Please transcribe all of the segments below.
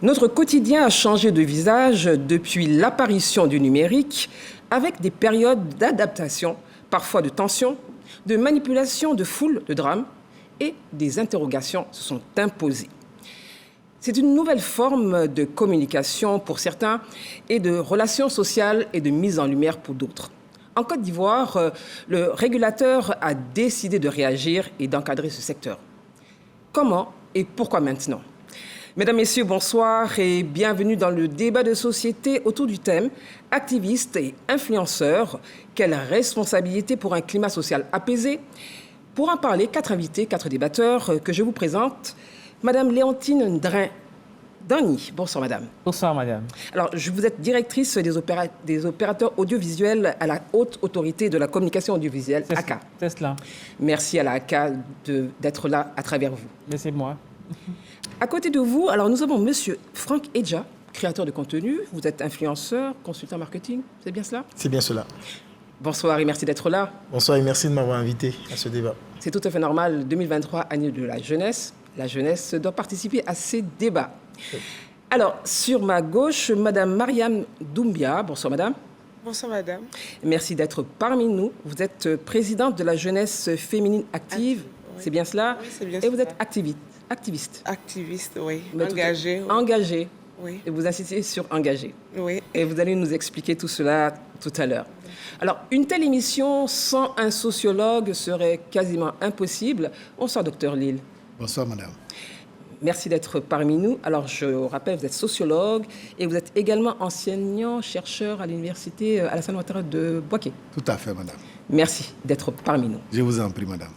Notre quotidien a changé de visage depuis l'apparition du numérique, avec des périodes d'adaptation, parfois de tension, de manipulation de foule, de drames, et des interrogations se sont imposées. C'est une nouvelle forme de communication pour certains et de relations sociales et de mise en lumière pour d'autres. En Côte d'Ivoire, le régulateur a décidé de réagir et d'encadrer ce secteur. Comment et pourquoi maintenant ? Mesdames, Messieurs, bonsoir et bienvenue dans le débat de société autour du thème « Activistes et influenceurs, quelle responsabilité pour un climat social apaisé ?» Pour en parler, 4 invités, 4 débatteurs que je vous présente. Madame Léontine Ndranyi. Bonsoir, madame. Bonsoir, madame. Alors, vous êtes directrice des opérateurs audiovisuels à la Haute Autorité de la Communication Audiovisuelle, ACA. C'est cela. Merci à la ACA d'être là à travers vous. Laissez-moi. À côté de vous, alors nous avons monsieur Franck Edja, créateur de contenu. Vous êtes influenceur, consultant marketing, c'est bien cela? C'est bien cela. Bonsoir et merci d'être là. Bonsoir et merci de m'avoir invité à ce débat. C'est tout à fait normal. 2023, année de la jeunesse. La jeunesse doit participer à ces débats. Oui. Alors, sur ma gauche, madame Mariam Doumbia. Bonsoir, madame. Bonsoir, madame. Merci d'être parmi nous. Vous êtes présidente de la jeunesse féminine active. Oui. C'est bien cela? Oui, c'est bien cela. Et vous cela. êtes activiste. Activiste, oui. Engagée. Oui. Engagée. Oui. Et vous insistez sur engagée. Oui. Et vous allez nous expliquer tout cela tout à l'heure. Alors, une telle émission sans un sociologue serait quasiment impossible. Bonsoir, docteur Lille. Bonsoir, madame. Merci d'être parmi nous. Alors, je rappelle, vous êtes sociologue et vous êtes également enseignant-chercheur à l'université Alassane Ouattara de Bouaké. Tout à fait, madame. Merci d'être parmi nous. Je vous en prie, madame.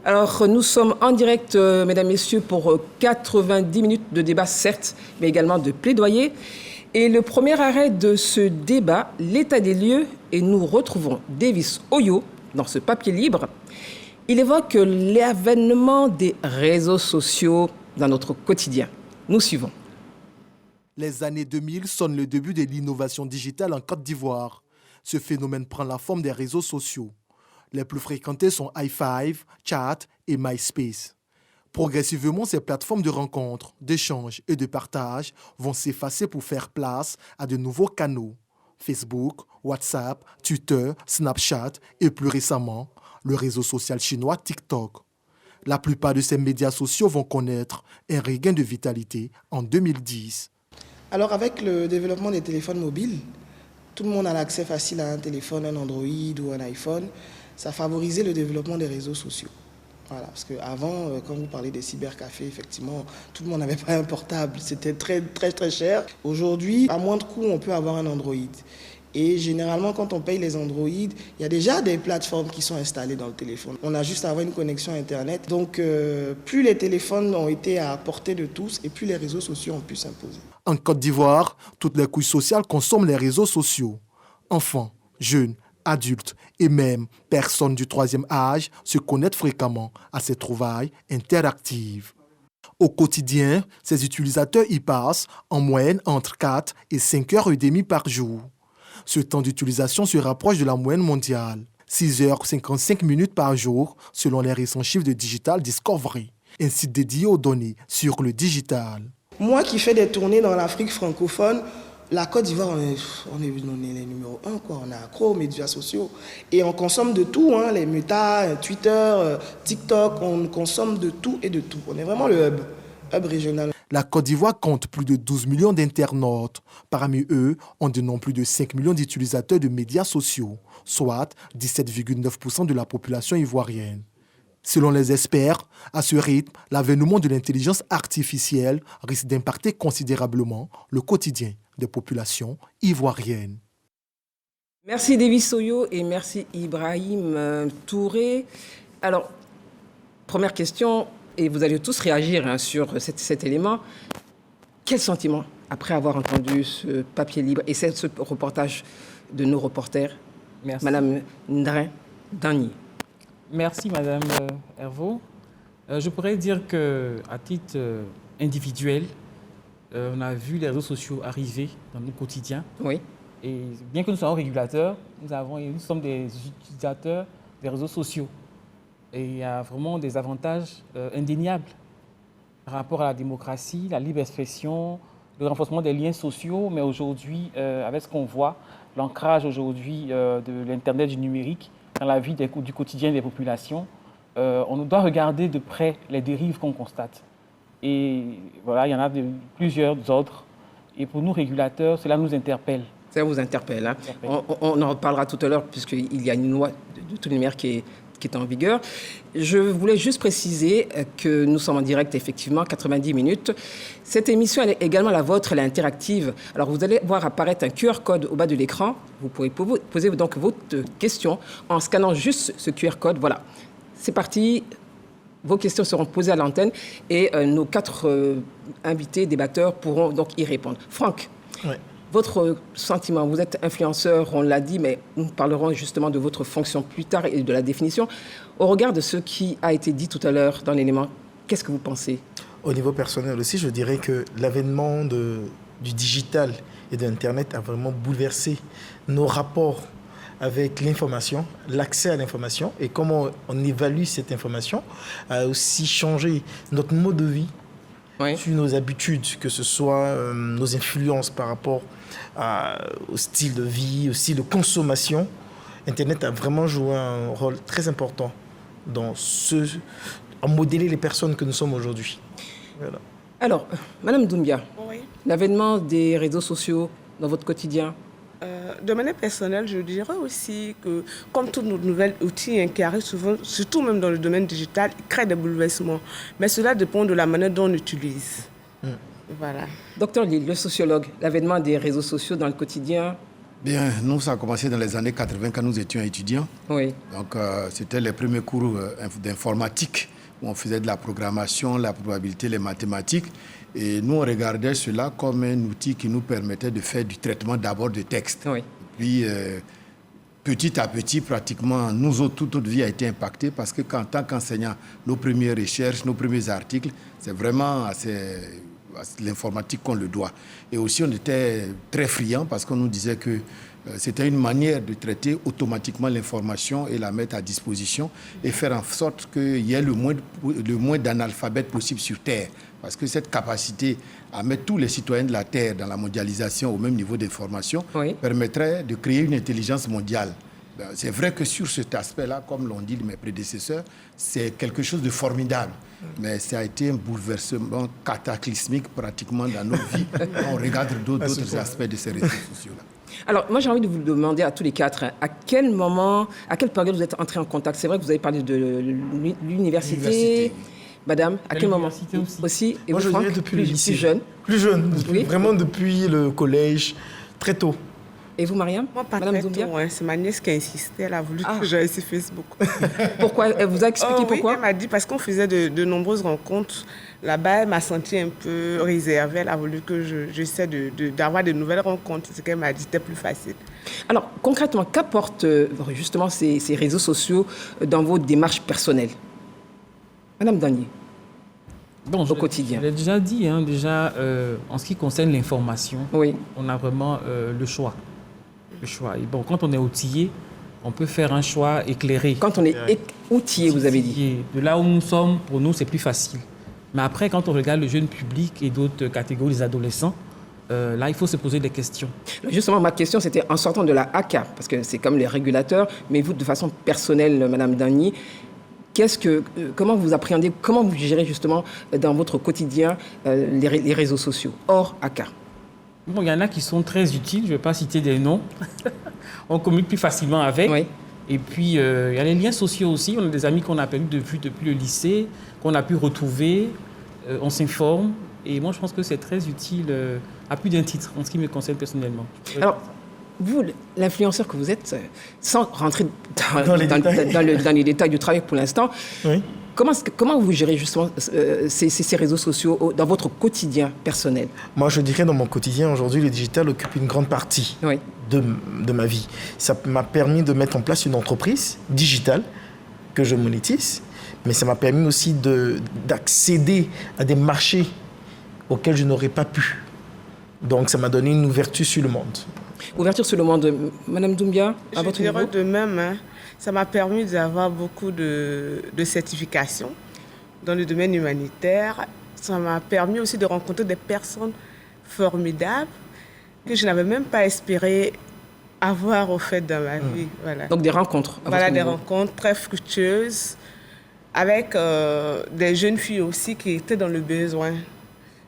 Alors, nous sommes en direct, mesdames, messieurs, pour 90 minutes de débat, certes, mais également de plaidoyer. Et le premier arrêt de ce débat, l'état des lieux, et nous retrouvons Davis Oyo dans ce papier libre. Il évoque l'avènement des réseaux sociaux dans notre quotidien. Nous suivons. Les années 2000 sonnent le début de l'innovation digitale en Côte d'Ivoire. Ce phénomène prend la forme des réseaux sociaux. Les plus fréquentés sont i5, Chat et MySpace. Progressivement, ces plateformes de rencontres, d'échanges et de partage vont s'effacer pour faire place à de nouveaux canaux. Facebook, WhatsApp, Twitter, Snapchat et plus récemment, le réseau social chinois TikTok. La plupart de ces médias sociaux vont connaître un regain de vitalité en 2010. Alors, avec le développement des téléphones mobiles, tout le monde a l'accès facile à un téléphone, un Android ou un iPhone. Ça a favorisé le développement des réseaux sociaux. Voilà, parce qu'avant, quand vous parlez des cybercafés, effectivement, tout le monde n'avait pas un portable. C'était très, très, très cher. Aujourd'hui, à moindre coût, on peut avoir un Android. Et généralement, quand on paye les Android, il y a déjà des plateformes qui sont installées dans le téléphone. On a juste à avoir une connexion Internet. Donc, plus les téléphones ont été à portée de tous et plus les réseaux sociaux ont pu s'imposer. En Côte d'Ivoire, toutes les couches sociales consomment les réseaux sociaux. Enfants, jeunes, adultes et même personnes du troisième âge se connectent fréquemment à ces trouvailles interactives. Au quotidien, ces utilisateurs y passent en moyenne entre 4 et 5 heures et demie par jour. Ce temps d'utilisation se rapproche de la moyenne mondiale, 6h55 minutes par jour, selon les récents chiffres de Digital Discovery, un site dédié aux données sur le digital. Moi qui fais des tournées dans l'Afrique francophone, la Côte d'Ivoire, on est les numéros 1, quoi. On est accro aux médias sociaux. Et on consomme de tout, hein, les méta, Twitter, TikTok, on consomme de tout et de tout. On est vraiment le hub régional. La Côte d'Ivoire compte plus de 12 millions d'internautes. Parmi eux, on dénombre plus de 5 millions d'utilisateurs de médias sociaux, soit 17,9% de la population ivoirienne. Selon les experts, à ce rythme, l'avènement de l'intelligence artificielle risque d'impacter considérablement le quotidien des populations ivoiriennes. Merci Davis Oyo et merci Ibrahim Touré. Alors, première question, et vous allez tous réagir sur cet élément. Quel sentiment, après avoir entendu ce papier libre et ce reportage de nos reporters? Merci. Madame Ndranyi. Merci, Madame Herveau. Je pourrais dire qu'à titre individuel, on a vu les réseaux sociaux arriver dans nos quotidiens. Oui. Et bien que nous soyons régulateurs, nous sommes des utilisateurs des réseaux sociaux. Et il y a vraiment des avantages indéniables par rapport à la démocratie, la libre expression, le renforcement des liens sociaux, mais aujourd'hui, avec ce qu'on voit, l'ancrage aujourd'hui de l'Internet, du numérique dans la vie du quotidien des populations, on doit regarder de près les dérives qu'on constate. Et voilà, il y en a plusieurs autres. Et pour nous, régulateurs, cela nous interpelle. Ça vous interpelle. Hein. On en reparlera tout à l'heure, puisqu'il y a une loi de tout numérique qui est en vigueur. Je voulais juste préciser que nous sommes en direct, effectivement, 90 minutes. Cette émission, elle est également la vôtre, elle est interactive. Alors, vous allez voir apparaître un QR code au bas de l'écran. Vous pourrez poser donc votre question en scannant juste ce QR code. Voilà, c'est parti. Vos questions seront posées à l'antenne et nos 4 invités, débatteurs, pourront donc y répondre. Franck, votre sentiment, vous êtes influenceur, on l'a dit, mais nous parlerons justement de votre fonction plus tard et de la définition. Au regard de ce qui a été dit tout à l'heure dans l'élément, qu'est-ce que vous pensez? Au niveau personnel aussi, je dirais que l'avènement du digital et de l'Internet a vraiment bouleversé nos rapports avec l'information, l'accès à l'information et comment on évalue cette information, a aussi changé notre mode de vie, sur nos habitudes, que ce soit nos influences par rapport au style de vie, au style de consommation. Internet a vraiment joué un rôle très important à modeler les personnes que nous sommes aujourd'hui. Voilà. Alors, Madame Doumbia, l'avènement des réseaux sociaux dans votre quotidien? De manière personnelle, je dirais aussi que, comme tous nos nouveaux outils qui arrivent souvent, surtout même dans le domaine digital, ils créent des bouleversements. Mais cela dépend de la manière dont on l'utilise. Voilà. Docteur Lille, le sociologue, l'avènement des réseaux sociaux dans le quotidien? Bien, nous, ça a commencé dans les années 80 quand nous étions étudiants. Oui. Donc, c'était les premiers cours d'informatique où on faisait de la programmation, la probabilité, les mathématiques. Et nous, on regardait cela comme un outil qui nous permettait de faire du traitement d'abord de textes. Oui. Puis, petit à petit, pratiquement, toute notre vie a été impactée parce que, en tant qu'enseignant, nos premières recherches, nos premiers articles, c'est vraiment à l'informatique qu'on le doit. Et aussi, on était très friands parce qu'on nous disait que c'était une manière de traiter automatiquement l'information et la mettre à disposition et faire en sorte qu'il y ait le moins d'analphabètes possible sur Terre. Parce que cette capacité à mettre tous les citoyens de la Terre dans la mondialisation au même niveau d'information permettrait de créer une intelligence mondiale. C'est vrai que sur cet aspect-là, comme l'ont dit mes prédécesseurs, c'est quelque chose de formidable. Mais ça a été un bouleversement cataclysmique pratiquement dans nos vies. On regarde d'autres aspects de ces réseaux sociaux-là. Alors, moi, j'ai envie de vous demander à tous les 4, à quel moment, à quelle période vous êtes entrés en contact? C'est vrai que vous avez parlé de l'université. Madame, à quel moment aussi? Et moi, vous, je Franck, dirais depuis le lycée. Plus jeune. Plus jeune, vraiment depuis le collège, très tôt. Et vous, Mariam? Moi, pas Madame très tôt, c'est ma nièce qui a insisté. Elle a voulu que j'aille sur Facebook. Pourquoi? Elle vous a expliqué pourquoi? Oui, elle m'a dit, parce qu'on faisait de nombreuses rencontres. Là-bas, elle m'a senti un peu réservée. Elle a voulu que j'essaie d'avoir de nouvelles rencontres. Ce qu'elle m'a dit, c'était plus facile. Alors, concrètement, qu'apportent justement ces réseaux sociaux dans vos démarches personnelles? Madame Danier, au quotidien. Je l'ai déjà dit, en ce qui concerne l'information, on a vraiment le choix. Et bon, quand on est outillé, on peut faire un choix éclairé. Quand on est outillé, vous avez dit. De là où nous sommes, pour nous, c'est plus facile. Mais après, quand on regarde le jeune public et d'autres catégories, les adolescents, là, il faut se poser des questions. Justement, ma question, c'était en sortant de la ACA, parce que c'est comme les régulateurs, mais vous, de façon personnelle, Madame Dany, comment vous appréhendez, comment vous gérez justement dans votre quotidien les réseaux sociaux, hors ACA? Bon, il y en a qui sont très utiles, je ne vais pas citer des noms. On communique plus facilement avec. Oui. Et puis, il y a les liens sociaux aussi. On a des amis qu'on a perdus depuis le lycée, qu'on a pu retrouver. On s'informe. Et moi, je pense que c'est très utile à plus d'un titre, en ce qui me concerne personnellement. Alors, vous, l'influenceur que vous êtes, sans rentrer dans les détails du travail pour l'instant, comment vous gérez justement ces réseaux sociaux dans votre quotidien personnel? Moi, je dirais dans mon quotidien, aujourd'hui, le digital occupe une grande partie de ma vie. Ça m'a permis de mettre en place une entreprise digitale que je monétise, mais ça m'a permis aussi d'accéder à des marchés auxquels je n'aurais pas pu. Donc, ça m'a donné une ouverture sur le monde. Ouverture sur le monde. Madame Doumbia, à votre niveau? Je dirais de même, ça m'a permis d'avoir beaucoup de certifications dans le domaine humanitaire. Ça m'a permis aussi de rencontrer des personnes formidables que je n'avais même pas espéré avoir au fait dans ma vie. Voilà. Donc des rencontres. Voilà, des rencontres très fructueuses avec des jeunes filles aussi qui étaient dans le besoin,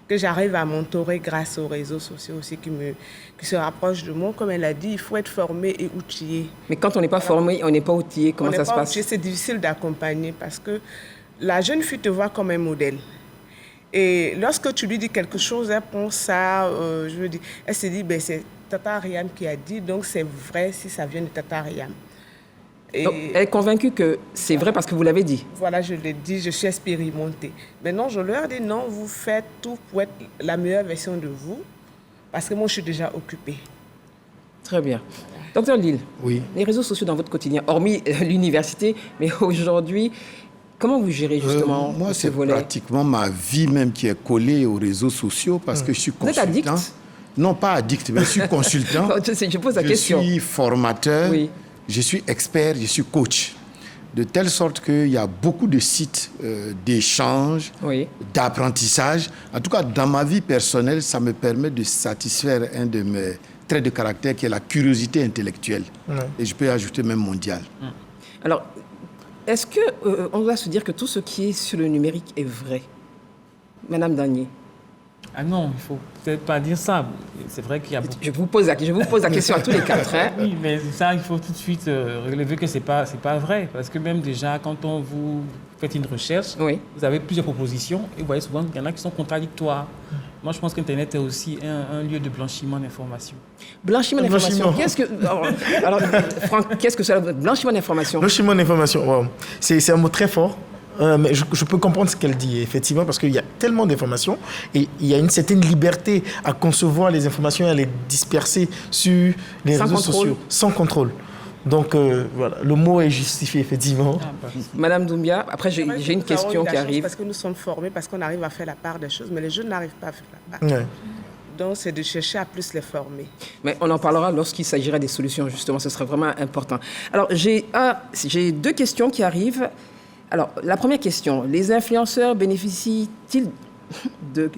que j'arrive à mentorer grâce aux réseaux sociaux aussi qui se rapprochent de moi. Comme elle a dit, il faut être formé et outillé. Mais quand on n'est pas formé, on n'est pas outillé, comment ça se passe? C'est difficile d'accompagner parce que la jeune fille te voit comme un modèle. Et lorsque tu lui dis quelque chose, elle pense ça, elle se dit, c'est Tata Ariam qui a dit, donc c'est vrai si ça vient de Tata Ariam. Et donc, elle est convaincue que c'est vrai parce que vous l'avez dit. Voilà, je l'ai dit, je suis expérimentée. Maintenant, je leur dis non, vous faites tout pour être la meilleure version de vous, parce que moi, je suis déjà occupée. Très bien. Docteur Lille, Oui. les réseaux sociaux dans votre quotidien, hormis l'université, mais aujourd'hui, comment vous gérez justement moi, ce c'est volet? pratiquement ma vie même qui est collée aux réseaux sociaux parce que je suis Vous êtes consultant. addict? Non, pas addict, mais je suis consultant. Je pose la question. Je suis formateur, Oui. je suis expert, je suis coach. De telle sorte qu'il y a beaucoup de sites d'échange, Oui. d'apprentissage. En tout cas, dans ma vie personnelle, ça me permet de satisfaire un de mes traits de caractère qui est la curiosité intellectuelle. Et je peux ajouter même mondiale. Alors, est-ce qu'on doit se dire que tout ce qui est sur le numérique est vrai? Madame Danier. Ah non, il ne faut peut-être pas dire ça. C'est vrai qu'il y a beaucoup... Je vous pose la question à tous les quatre. Hein. Oui, mais ça, il faut tout de suite relever que ce n'est pas vrai. Parce que même déjà, quand vous faites une recherche, Oui. vous avez plusieurs propositions et vous voyez souvent qu'il y en a qui sont contradictoires. Moi, je pense qu'Internet est aussi un lieu de blanchiment d'informations. Blanchiment d'informations. Blanchiment. Alors, Franck, qu'est-ce que c'est blanchiment d'informations? Blanchiment d'information, wow. C'est un mot très fort. Mais je peux comprendre ce qu'elle dit, effectivement, parce qu'il y a tellement d'informations et il y a une certaine liberté à concevoir les informations et à les disperser sur les réseaux sociaux, sans contrôle. Donc, voilà, le mot est justifié, effectivement. Madame Doumbia, après, j'ai une question qui arrive. Parce que nous sommes formés, parce qu'on arrive à faire la part des choses, mais les jeunes n'arrivent pas à faire la part. Ouais. Donc, c'est de chercher à plus les former. Mais on en parlera lorsqu'il s'agira des solutions, justement. Ce serait vraiment important. Alors, j'ai deux questions qui arrivent. Alors, la première question, les influenceurs bénéficient-ils de...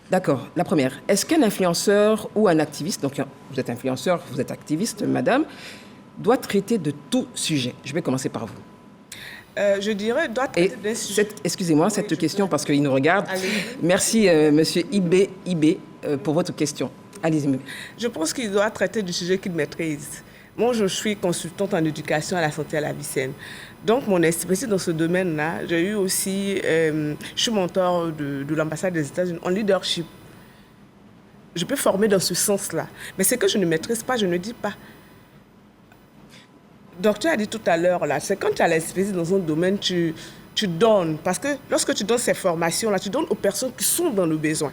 D'accord, la première. Est-ce qu'un influenceur ou un activiste, donc vous êtes influenceur, vous êtes activiste, madame, doit traiter de tout sujet? Je vais commencer par vous. Je dirais, doit traiter des sujets... Excusez-moi, cette question, parce qu'il nous regarde. Allez-y. Merci, monsieur IB, pour votre question. Allez-y. Je pense qu'il doit traiter du sujet qu'il maîtrise. Moi, je suis consultante en éducation à la santé à la vie saine. Donc, mon expertise dans ce domaine-là, j'ai eu aussi... je suis mentor de l'ambassade des États-Unis en leadership. Je peux former dans ce sens-là. Mais ce que je ne maîtrise pas, je ne dis pas. Donc, tu as dit tout à l'heure, là, c'est quand tu as l'expertise dans un domaine, tu donnes. Parce que lorsque tu donnes ces formations-là, tu donnes aux personnes qui sont dans le besoin.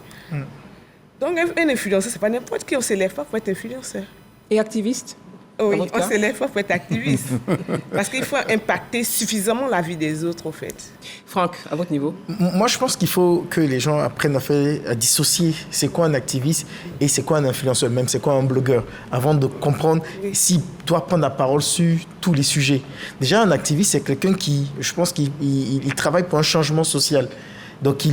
Donc, un influenceur, ce n'est pas n'importe qui. On ne s'élève pas pour être influenceur. Et activiste? Oui, on s'élève pas pour être activiste. Parce qu'il faut impacter suffisamment la vie des autres, en fait. Franck, à votre niveau? Moi, je pense qu'il faut que les gens apprennent à dissocier c'est quoi un activiste et c'est quoi un influenceur, même c'est quoi un blogueur, avant de comprendre s'il doit prendre la parole sur tous les sujets. Déjà, un activiste, c'est quelqu'un qui, je pense qu'il travaille pour un changement social. Donc,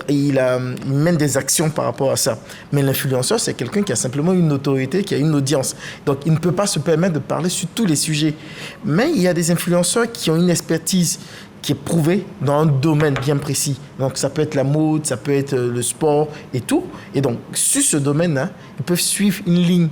il mène des actions par rapport à ça. Mais l'influenceur, c'est quelqu'un qui a simplement une autorité, qui a une audience. Donc, il ne peut pas se permettre de parler sur tous les sujets. Mais il y a des influenceurs qui ont une expertise qui est prouvée dans un domaine bien précis. Donc, ça peut être la mode, ça peut être le sport et tout. Et donc, sur ce domaine-là, ils peuvent suivre une ligne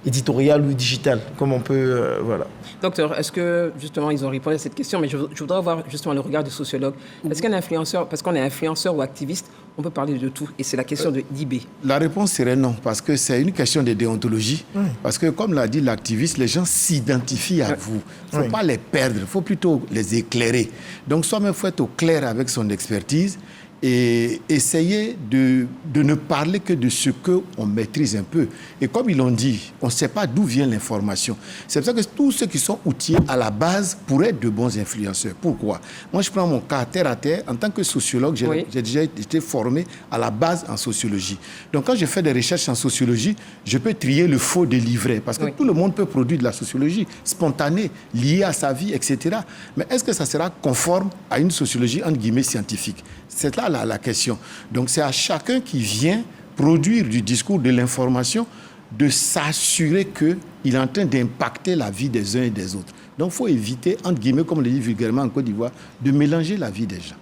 éditoriale ou digitale, comme on peut... voilà. Docteur, est-ce que, justement, ils ont répondu à cette question, mais je voudrais avoir, justement, le regard du sociologue. Est-ce qu'un influenceur, parce qu'on est influenceur ou activiste, on peut parler de tout? Et c'est la question d'IB. La réponse serait non, parce que c'est une question de déontologie. Parce que, comme l'a dit l'activiste, les gens s'identifient à vous. Il ne faut pas les perdre, il faut plutôt les éclairer. Donc, soi-même, il faut être au clair avec son expertise et essayer de ne parler que de ce qu'on maîtrise un peu. Et comme ils l'ont dit, on ne sait pas d'où vient l'information. C'est pour ça que tous ceux qui sont outillés à la base pourraient être de bons influenceurs. Pourquoi? Moi, je prends mon cas terre à terre. En tant que sociologue, j'ai déjà été formé à la base en sociologie. Donc, quand je fais des recherches en sociologie, je peux trier le faux des livrets. Parce que tout le monde peut produire de la sociologie spontanée, liée à sa vie, etc. Mais est-ce que ça sera conforme à une sociologie, entre guillemets, scientifique? C'est là la question. Donc, c'est à chacun qui vient produire du discours, de l'information, de s'assurer qu'il est en train d'impacter la vie des uns et des autres. Donc, il faut éviter, entre guillemets, comme on le dit vulgairement en Côte d'Ivoire, de mélanger la vie des gens.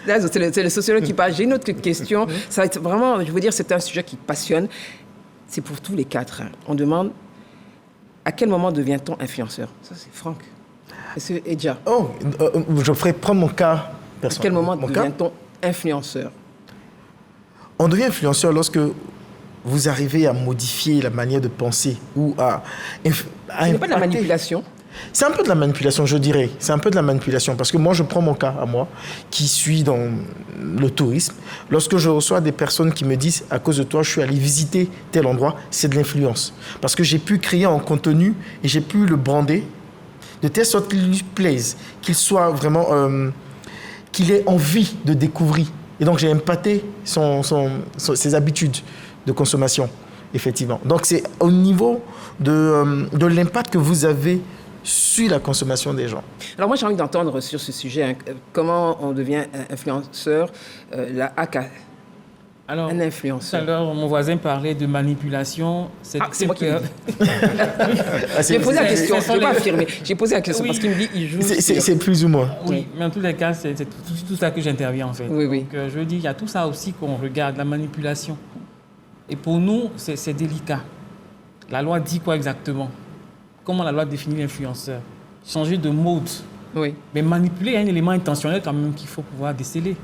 Là, c'est le sociologue qui parle. J'ai une autre question. Ça va être vraiment, je veux dire, c'est un sujet qui passionne. C'est pour tous les quatre. On demande, à quel moment devient-on influenceur? Ça, c'est Franck. C'est Edja. Je ferai prendre mon cas personnel. À quel moment devient-on influenceur? On devient influenceur lorsque vous arrivez à modifier la manière de penser ou à Ce n'est pas de la manipulation. C'est un peu de la manipulation, je dirais. C'est un peu de la manipulation parce que moi, je prends mon cas à moi, qui suis dans le tourisme. Lorsque je reçois des personnes qui me disent « à cause de toi, je suis allé visiter tel endroit », c'est de l'influence. Parce que j'ai pu créer un contenu et j'ai pu le brander de telle sorte qu'il lui plaise, qu'il soit vraiment... qu'il ait envie de découvrir. Et donc, j'ai impacté ses habitudes de consommation, effectivement. Donc, c'est au niveau de l'impact que vous avez sur la consommation des gens. Alors moi, j'ai envie d'entendre sur ce sujet, comment on devient influenceur, la AK. Alors, un influenceur. Tout à l'heure, mon voisin parlait de manipulation. C'est moi qui l'ai dit. J'ai posé la question, je ne peux pas affirmer. J'ai posé la question parce qu'il me dit il joue. C'est plus ou moins. Oui, mais en tous les cas, c'est tout ça que j'interviens en fait. Oui. Donc, je veux dire, il y a tout ça aussi qu'on regarde, la manipulation. Et pour nous, c'est délicat. La loi dit quoi exactement? Comment la loi définit l'influenceur? Changer de mode. Oui. Mais manipuler, il y a un élément intentionnel quand même qu'il faut pouvoir déceler.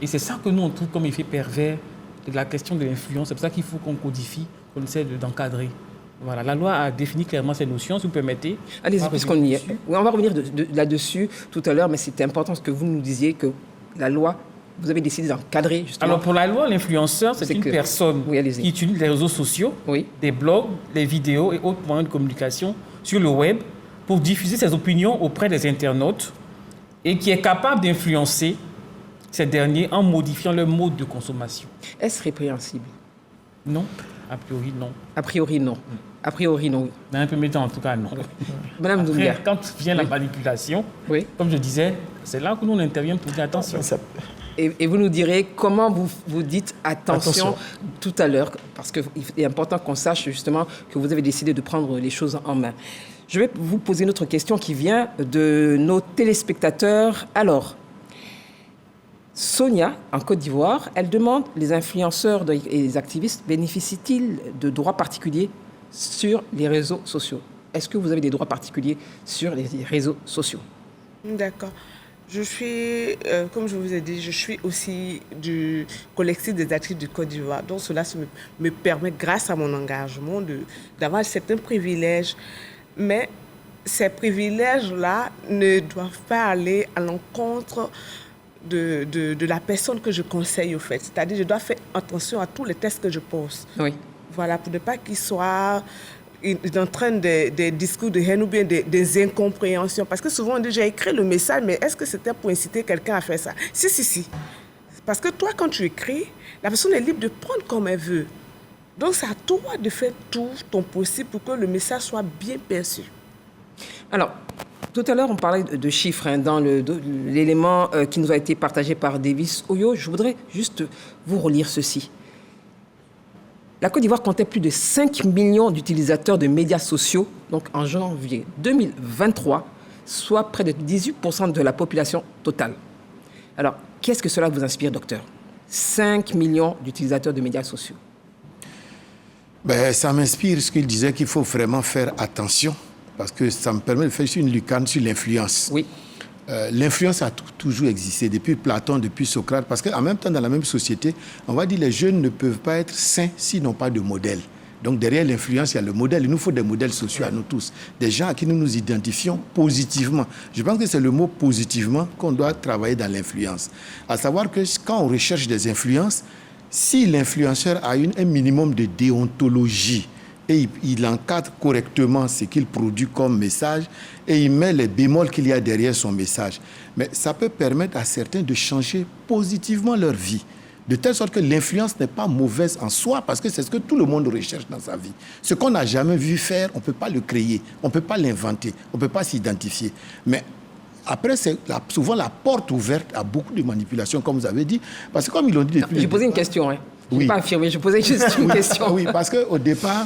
Et c'est ça que nous, on trouve comme effet pervers de la question de l'influence. C'est pour ça qu'il faut qu'on codifie, qu'on essaie d'encadrer. Voilà, la loi a défini clairement ces notions, si vous permettez. Allez-y, puisqu'on y est. Oui, on va revenir là-dessus tout à l'heure, mais c'était important ce que vous nous disiez, que la loi, vous avez décidé d'encadrer, justement. Alors, pour la loi, l'influenceur, c'est une personne qui utilise les réseaux sociaux, des blogs, les vidéos et autres moyens de communication sur le web pour diffuser ses opinions auprès des internautes et qui est capable d'influencer ces derniers en modifiant leur mode de consommation. Est-ce répréhensible? Non. A priori, non. A priori, non. A priori, non. Dans un premier temps, en tout cas, non. Madame Doumbia. Quand vient la manipulation, comme je disais, c'est là que nous on intervient pour dire attention. Et vous nous direz comment vous dites attention tout à l'heure, parce qu'il est important qu'on sache justement que vous avez décidé de prendre les choses en main. Je vais vous poser une autre question qui vient de nos téléspectateurs. Alors, Sonia, en Côte d'Ivoire, elle demande les influenceurs et les activistes bénéficient-ils de droits particuliers sur les réseaux sociaux? Est-ce que vous avez des droits particuliers sur les réseaux sociaux? D'accord. Je suis, comme je vous ai dit, je suis aussi du collectif des actifs du Côte d'Ivoire. Donc cela me permet, grâce à mon engagement, d'avoir certains privilèges. Mais ces privilèges-là ne doivent pas aller à l'encontre de la personne que je conseille, au fait. C'est-à-dire, je dois faire attention à tous les textes que je pose. Oui. Voilà, pour ne pas qu'ils soient d'entraîner des discours de haine ou bien des incompréhensions. Parce que souvent, on dit, j'ai écrit le message, mais est-ce que c'était pour inciter quelqu'un à faire ça? Si. Parce que toi, quand tu écris, la personne est libre de prendre comme elle veut. Donc, c'est à toi de faire tout ton possible pour que le message soit bien perçu. Alors, tout à l'heure, on parlait de chiffres dans l'élément qui nous a été partagé par Davis Oyo. Je voudrais juste vous relire ceci. La Côte d'Ivoire comptait plus de 5 millions d'utilisateurs de médias sociaux, donc en janvier 2023, soit près de 18% de la population totale. Alors, qu'est-ce que cela vous inspire, docteur? 5 millions d'utilisateurs de médias sociaux. Ça m'inspire ce qu'il disait, qu'il faut vraiment faire attention, parce que ça me permet de faire une lucarne sur l'influence. Oui. L'influence a toujours existé, depuis Platon, depuis Socrate, parce qu'en même temps, dans la même société, on va dire que les jeunes ne peuvent pas être sains s'ils n'ont pas de modèle. Donc derrière l'influence, il y a le modèle. Il nous faut des modèles sociaux à nous tous, des gens à qui nous nous identifions positivement. Je pense que c'est le mot positivement qu'on doit travailler dans l'influence. À savoir que quand on recherche des influences, si l'influenceur a un minimum de déontologie, et il encadre correctement ce qu'il produit comme message et il met les bémols qu'il y a derrière son message. Mais ça peut permettre à certains de changer positivement leur vie, de telle sorte que l'influence n'est pas mauvaise en soi, parce que c'est ce que tout le monde recherche dans sa vie. Ce qu'on n'a jamais vu faire, on ne peut pas le créer, on ne peut pas l'inventer, on ne peut pas s'identifier. Mais après, c'est souvent la porte ouverte à beaucoup de manipulations, comme vous avez dit, parce que comme ils l'ont dit depuis... J'ai posé une question. Je n'ai pas affirmé, je posais juste une question. Oui, parce qu'au départ,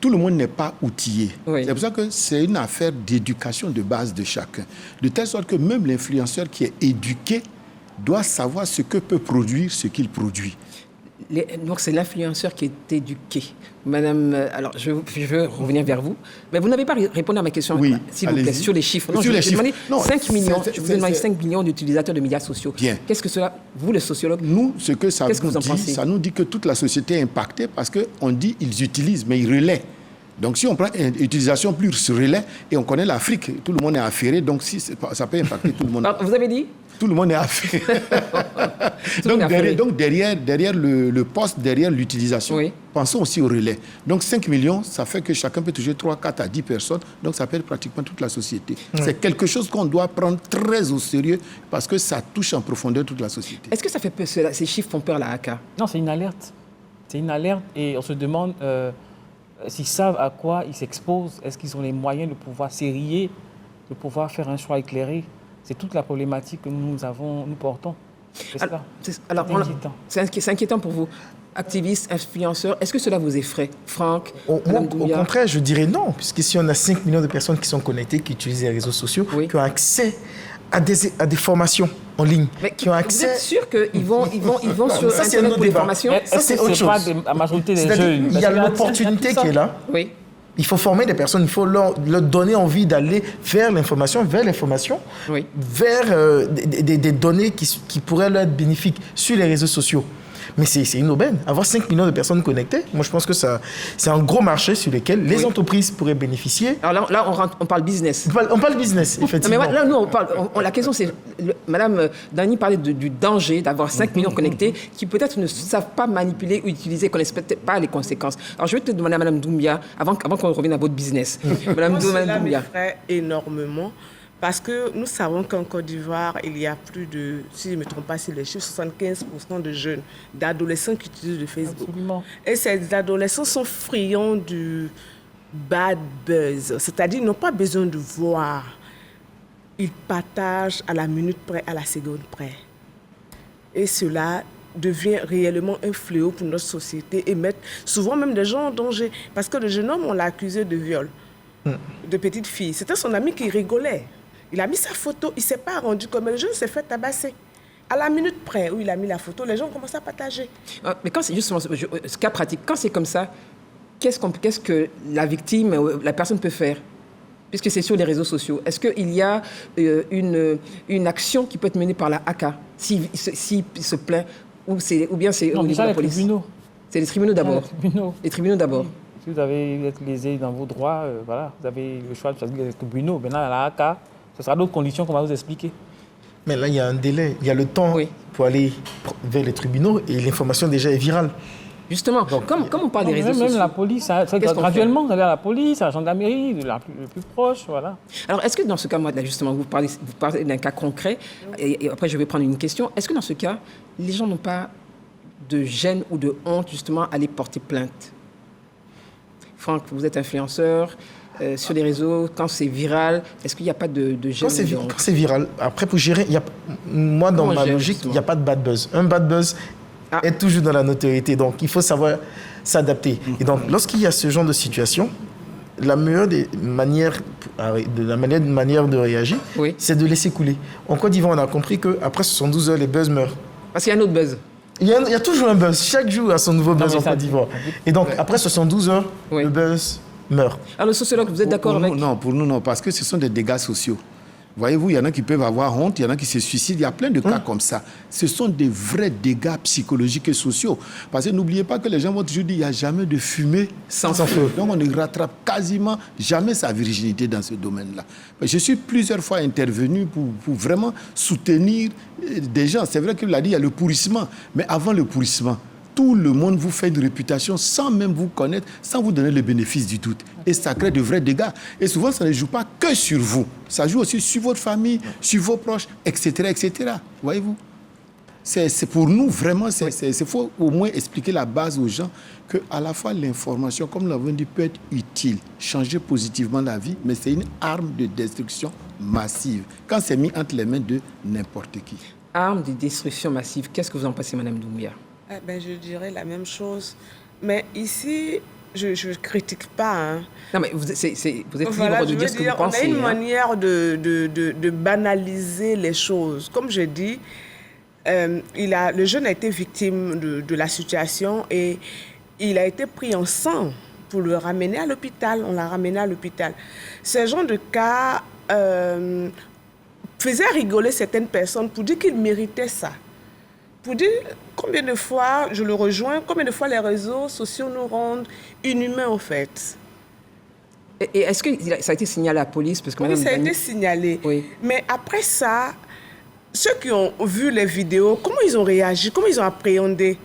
tout le monde n'est pas outillé. Oui. C'est pour ça que c'est une affaire d'éducation de base de chacun. De telle sorte que même l'influenceur qui est éduqué doit savoir ce que peut produire ce qu'il produit. Donc, c'est l'influenceur qui est éduqué. Madame, alors, je veux revenir vers vous. Mais vous n'avez pas répondu à ma question, Oui, s'il vous plaît, allez-y. sur les chiffres. Sur les chiffres. Non, 5 millions, c'est- je vous ai demandé c'est- 5 millions d'utilisateurs de médias sociaux. Bien. Qu'est-ce que cela, vous, le sociologue, Nous, ce que ça Qu'est-ce que nous vous en dit, pensez? ça nous dit que toute la société est impactée parce qu'on dit ils utilisent, mais ils relaient. Donc, si on prend une utilisation plus relais, et on connaît l'Afrique, tout le monde est affairé, donc si ça peut impacter tout le monde. Alors, vous avez dit Tout le monde est affairé. le monde est affairé. donc derrière le poste, derrière l'utilisation, Oui. pensons aussi au relais. Donc 5 millions, ça fait que chacun peut toucher 3, 4 à 10 personnes. Donc ça peut être pratiquement toute la société. C'est quelque chose qu'on doit prendre très au sérieux parce que ça touche en profondeur toute la société. Est-ce que ça fait peur, ces chiffres font peur à la HACA? Non, c'est une alerte. C'est une alerte et on se demande s'ils savent à quoi ils s'exposent. Est-ce qu'ils ont les moyens de pouvoir s'érier, de pouvoir faire un choix éclairé? C'est toute la problématique que nous portons. C'est ça. Alors, C'est inquiétant. c'est inquiétant pour vous, activistes, influenceurs. Est-ce que cela vous effraie, Franck, Moi, Madame au Doumbia? contraire, je dirais non, puisque si on a 5 millions de personnes qui sont connectées, qui utilisent les réseaux sociaux, Oui. qui ont accès à des formations en ligne, Mais qui ont vous accès... êtes sûr qu'ils vont sur ça, c'est un Internet autre pour les débat. formations? Mais Ça, est-ce c'est que autre c'est pas chose. la majorité des C'est-à-dire, jeunes? il y a Parce que l'opportunité tout ça. qui est là. Oui. Il faut former des personnes, il faut leur donner envie d'aller vers l'information, Oui. vers des données qui pourraient leur être bénéfiques sur les réseaux sociaux. Mais c'est une aubaine. Avoir 5 millions de personnes connectées, moi je pense que c'est un gros marché sur lequel les Oui. entreprises pourraient bénéficier. Alors là, on parle business. On parle business, Non, mais effectivement. là, nous, on parle. La question, c'est. Madame Dany parlait du danger d'avoir 5 millions connectés qui peut-être ne savent pas manipuler ou utiliser, connaissent peut-être pas les conséquences. Alors, je vais te demander à Madame Doumbia, avant qu'on revienne à votre business. Madame Moi, cela Doumbia. m'effraie énormément parce que nous savons qu'en Côte d'Ivoire, il y a plus de, si je ne me trompe pas sur les chiffres, 75% de jeunes, d'adolescents qui utilisent le Facebook. Absolument. Et ces adolescents sont friands du bad buzz, c'est-à-dire ils n'ont pas besoin de voir. Ils partagent à la minute près, à la seconde près. Et cela devient réellement un fléau pour notre société et met souvent même des gens en danger. Parce que le jeune homme, on l'a accusé de viol de petite fille. C'était son ami qui rigolait. Il a mis sa photo, il ne s'est pas rendu compte, mais le jeune s'est fait tabasser. À la minute près où il a mis la photo, les gens ont commencé à partager. Mais quand c'est justement ce cas pratique, quand c'est comme ça, qu'est-ce que la victime, la personne peut faire? Puisque c'est sur les réseaux sociaux. Est-ce qu'il y a une action qui peut être menée par la HACA s'il se plaint ou bien c'est Non, au niveau déjà de la les police? tribunaux. C'est les tribunaux d'abord. Les tribunaux. Les tribunaux d'abord. Si vous avez été lésé dans vos droits, voilà, vous avez le choix de choisir les tribunaux. Maintenant, à la HACA, ce sera d'autres conditions qu'on va vous expliquer. Mais là, il y a un délai, il y a le temps Oui. pour aller vers les tribunaux et l'information déjà est virale. Justement, comme on parle des réseaux Même sociaux. la police, Qu'est-ce qu'on graduellement, vous allez à la police, à la gendarmerie, le plus proche, voilà. Alors, est-ce que dans ce cas, moi, là, justement, vous parlez d'un cas concret, et après, je vais prendre une question. Est-ce que dans ce cas, les gens n'ont pas de gêne ou de honte, justement, à aller porter plainte? Franck, vous êtes influenceur sur les réseaux. Quand c'est viral, est-ce qu'il n'y a pas de gêne ou de honte? Quand c'est viral, après pour gérer, moi dans Comment ma on gère, logique, il justement? n'y a pas de bad buzz. Un bad buzz est toujours dans la notoriété, donc il faut savoir s'adapter. Et donc lorsqu'il y a ce genre de situation, la meilleure des manières, de réagir, Oui. c'est de laisser couler. En Côte d'Ivoire, on a compris qu'après 72 heures, les buzz meurent. Parce qu'il y a un autre buzz. Il y a toujours un buzz. Chaque jour a son nouveau buzz mais en ça- Côte d'Ivoire. Et donc, après 72 heures, Oui. le buzz meurt. Alors, le sociologue, vous êtes d'accord Pour avec... nous, non, pour nous, non, parce que ce sont des dégâts sociaux. Voyez-vous, il y en a qui peuvent avoir honte, il y en a qui se suicident, il y a plein de cas comme ça. Ce sont des vrais dégâts psychologiques et sociaux. Parce que n'oubliez pas que les gens vont toujours dire qu'il n'y a jamais de fumée sans feu. Donc on ne rattrape quasiment jamais sa virginité dans ce domaine-là. Je suis plusieurs fois intervenu pour vraiment soutenir des gens. C'est vrai qu'il l'a dit, il y a le pourrissement. Mais avant le pourrissement, tout le monde vous fait une réputation sans même vous connaître, sans vous donner le bénéfice du doute. Et ça crée de vrais dégâts. Et souvent, ça ne joue pas que sur vous. Ça joue aussi sur votre famille, sur vos proches, etc. etc. Voyez-vous? C'est pour nous, vraiment, il faut au moins expliquer la base aux gens que à la fois l'information, comme nous l'avons dit, peut être utile, changer positivement la vie, mais c'est une arme de destruction massive quand c'est mis entre les mains de n'importe qui. Arme de destruction massive. Qu'est-ce que vous en pensez, Madame Doumbia? Je dirais la même chose. Mais ici, je ne critique pas. Hein. Non, mais vous êtes Voilà, libre de dire ce que vous pensez. On a une hein. manière de banaliser les choses. Comme je dis, le jeune a été victime de la situation et il a été pris en sang pour le ramener à l'hôpital. On l'a ramené à l'hôpital. Ce genre de cas faisait rigoler certaines personnes pour dire qu'ils méritaient ça. Pour dire combien de fois, je le rejoins, combien de fois les réseaux sociaux nous rendent inhumains en fait. Et est-ce que ça a été signalé à la police parce que Oui, Madame ça a Dani- été signalé. Oui. Mais après ça, ceux qui ont vu les vidéos, comment ils ont réagi, comment ils ont appréhendé?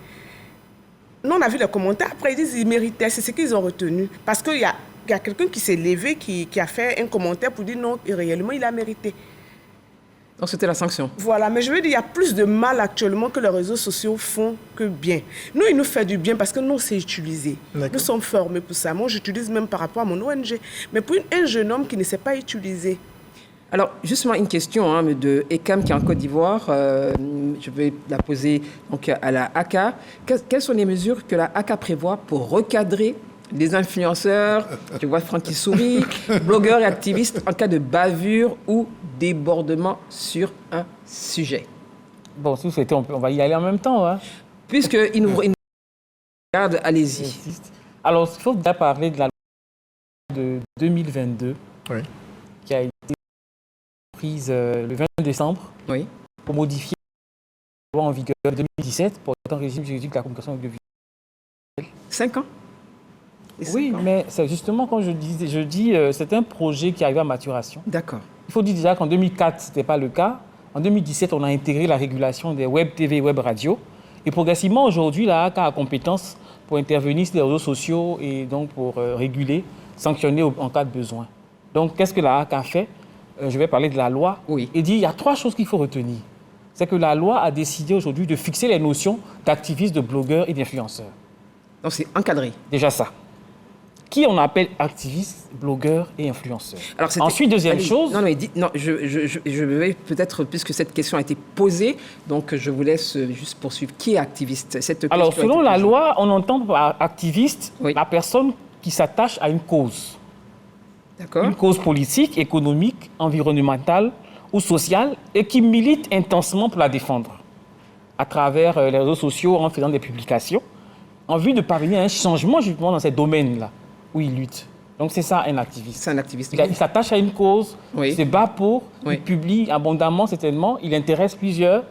Nous, on a vu les commentaires. Après, ils disent qu'ils méritaient. C'est ce qu'ils ont retenu. Parce qu'il y a quelqu'un qui s'est levé, qui a fait un commentaire pour dire non, réellement, il a mérité. Donc c'était la sanction. Voilà, mais je veux dire, il y a plus de mal actuellement que les réseaux sociaux font que bien. Nous, il nous fait du bien parce que nous, on sait utiliser. Nous sommes formés pour ça. Moi, j'utilise même par rapport à mon ONG. Mais pour un jeune homme qui ne sait pas utiliser. Alors, justement, une question de Ekam qui est en Côte d'Ivoire. Je vais la poser donc, à la ACA. Quelles sont les mesures que la ACA prévoit pour recadrer les influenceurs, je vois Francky sourit, blogueurs et activistes en cas de bavure ou débordement sur un sujet? Bon, si vous souhaitez, on va y aller en même temps. Hein. Puisqu'il nous regarde, allez-y. Alors, il faut déjà parler de la loi de 2022 qui a été prise le 20 décembre pour modifier la loi en vigueur de 2017 pour un régime juridique de la communication audiovisuelle. 5 ans? Oui, mais c'est justement quand je dis c'est un projet qui arrive à maturation. D'accord. Il faut dire déjà qu'en 2004, ce n'était pas le cas. En 2017, on a intégré la régulation des web TV et web radio. Et progressivement, aujourd'hui, la ACA a compétence pour intervenir sur les réseaux sociaux et donc pour réguler, sanctionner en cas de besoin. Donc, qu'est-ce que la ACA a fait? Je vais parler de la loi. Et dire il y a 3 choses qu'il faut retenir. C'est que la loi a décidé aujourd'hui de fixer les notions d'activistes, de blogueurs et d'influenceurs. Donc, c'est encadré. Déjà ça. Qui on appelle activistes, blogueurs et influenceurs. Alors, ensuite, deuxième chose... Je vais peut-être, puisque cette question a été posée, donc je vous laisse juste poursuivre. Qui est activiste? Alors, selon la loi, on entend par activiste la personne qui s'attache à une cause. D'accord. Une cause politique, économique, environnementale ou sociale et qui milite intensément pour la défendre à travers les réseaux sociaux en faisant des publications en vue de parvenir à un changement justement dans ces domaines-là où il lutte. Donc c'est ça un activiste. C'est un activiste. Il s'attache à une cause, il se bat pour, il publie abondamment certainement, il intéresse plusieurs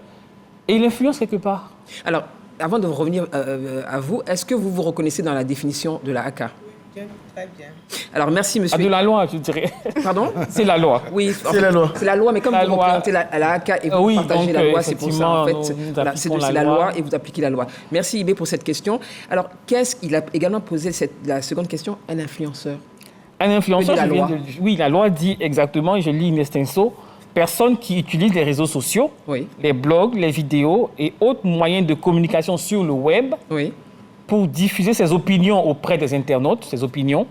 et il influence quelque part. Alors, avant de revenir à vous, est-ce que vous vous reconnaissez dans la définition de la ACA? Bien, très bien. Alors, merci, monsieur. De la loi, je dirais. Pardon? C'est la loi. Oui, c'est la loi. C'est la loi, mais comme vous représentez la ACA et vous partagez la loi, c'est pour ça, en fait, c'est la loi et vous appliquez la loi. Merci, Ibé, pour cette question. Alors, qu'est-ce qu'il a également posé la seconde question? Un influenceur. Un influenceur, oui, la loi dit exactement, et je lis in extenso, personne qui utilise les réseaux sociaux, les blogs, les vidéos et autres moyens de communication sur le web pour diffuser ses opinions auprès des internautes, ses opinions,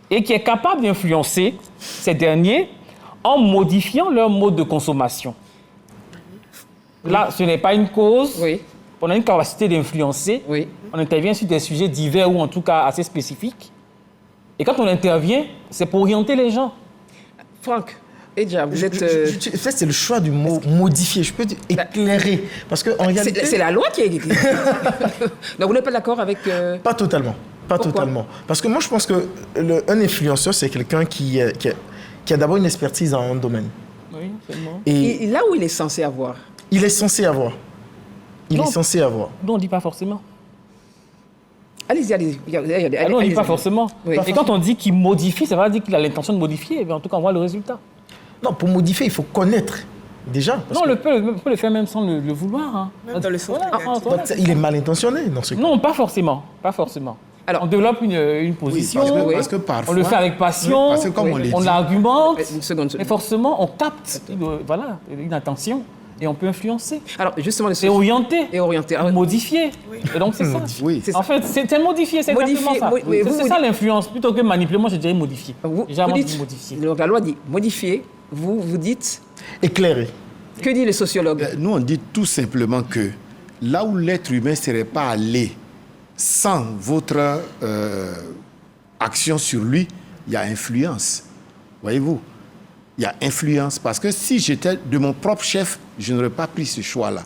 et qui est capable d'influencer ces derniers en modifiant leur mode de consommation. Là, ce n'est pas une cause. On a une capacité d'influencer. On intervient sur des sujets divers ou en tout cas assez spécifiques. Et quand on intervient, c'est pour orienter les gens. Franck, Edja, vous êtes... En fait, c'est le choix du mot modifier. Je peux dire éclairer. Parce qu'en réalité... C'est la loi qui est écrite. Donc, vous n'êtes pas d'accord avec... Pas totalement. Pas totalement. Parce que moi, je pense qu'un influenceur, c'est quelqu'un qui a d'abord une expertise dans un domaine. Oui, seulement. Et là où il est censé avoir? Il est censé avoir. Il est censé avoir. Non, on ne dit pas forcément. Allez-y. Non, on ne dit pas forcément. Et quand on dit qu'il modifie, ça veut dire qu'il a l'intention de modifier. Mais en tout cas, on voit le résultat. Non, pour modifier, il faut connaître. Déjà. Non, on peut le faire même sans le vouloir. Hein. Même dans le sens il est mal intentionné dans ce cas. Non, pas forcément. Pas forcément. Alors, on développe une position, parce que parfois, on le fait avec passion, parce que comme on l'argumente, mais forcément, on capte une attention et on peut influencer. Alors, justement, et orienter. Et orienter. Modifier. Et donc, c'est ça. Oui. En fait, c'est modifier, c'est exactement ça. C'est ça l'influence. Plutôt que manipuler, moi, je dirais modifier. Vous dites modifier. Donc, la loi dit modifier. Vous dites... Éclairer. Que dit le sociologue? Nous, on dit tout simplement que là où l'être humain ne serait pas allé sans votre action sur lui, il y a influence. Voyez-vous? Il y a influence. Parce que si j'étais de mon propre chef, je n'aurais pas pris ce choix-là.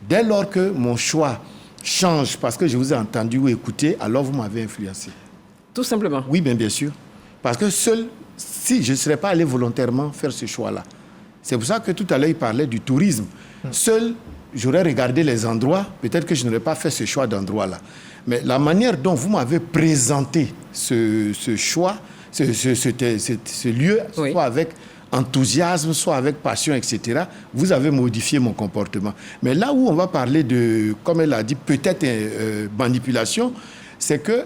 Dès lors que mon choix change parce que je vous ai entendu ou écouté, alors vous m'avez influencé. Tout simplement. Oui, bien sûr. Parce que seul, si je ne serais pas allé volontairement faire ce choix-là. C'est pour ça que tout à l'heure, il parlait du tourisme. Seul, j'aurais regardé les endroits, peut-être que je n'aurais pas fait ce choix d'endroit-là. Mais la manière dont vous m'avez présenté ce choix, ce lieu, Oui. soit avec enthousiasme, soit avec passion, etc., vous avez modifié mon comportement. Mais là où on va parler de, comme elle a dit, peut-être manipulation, c'est que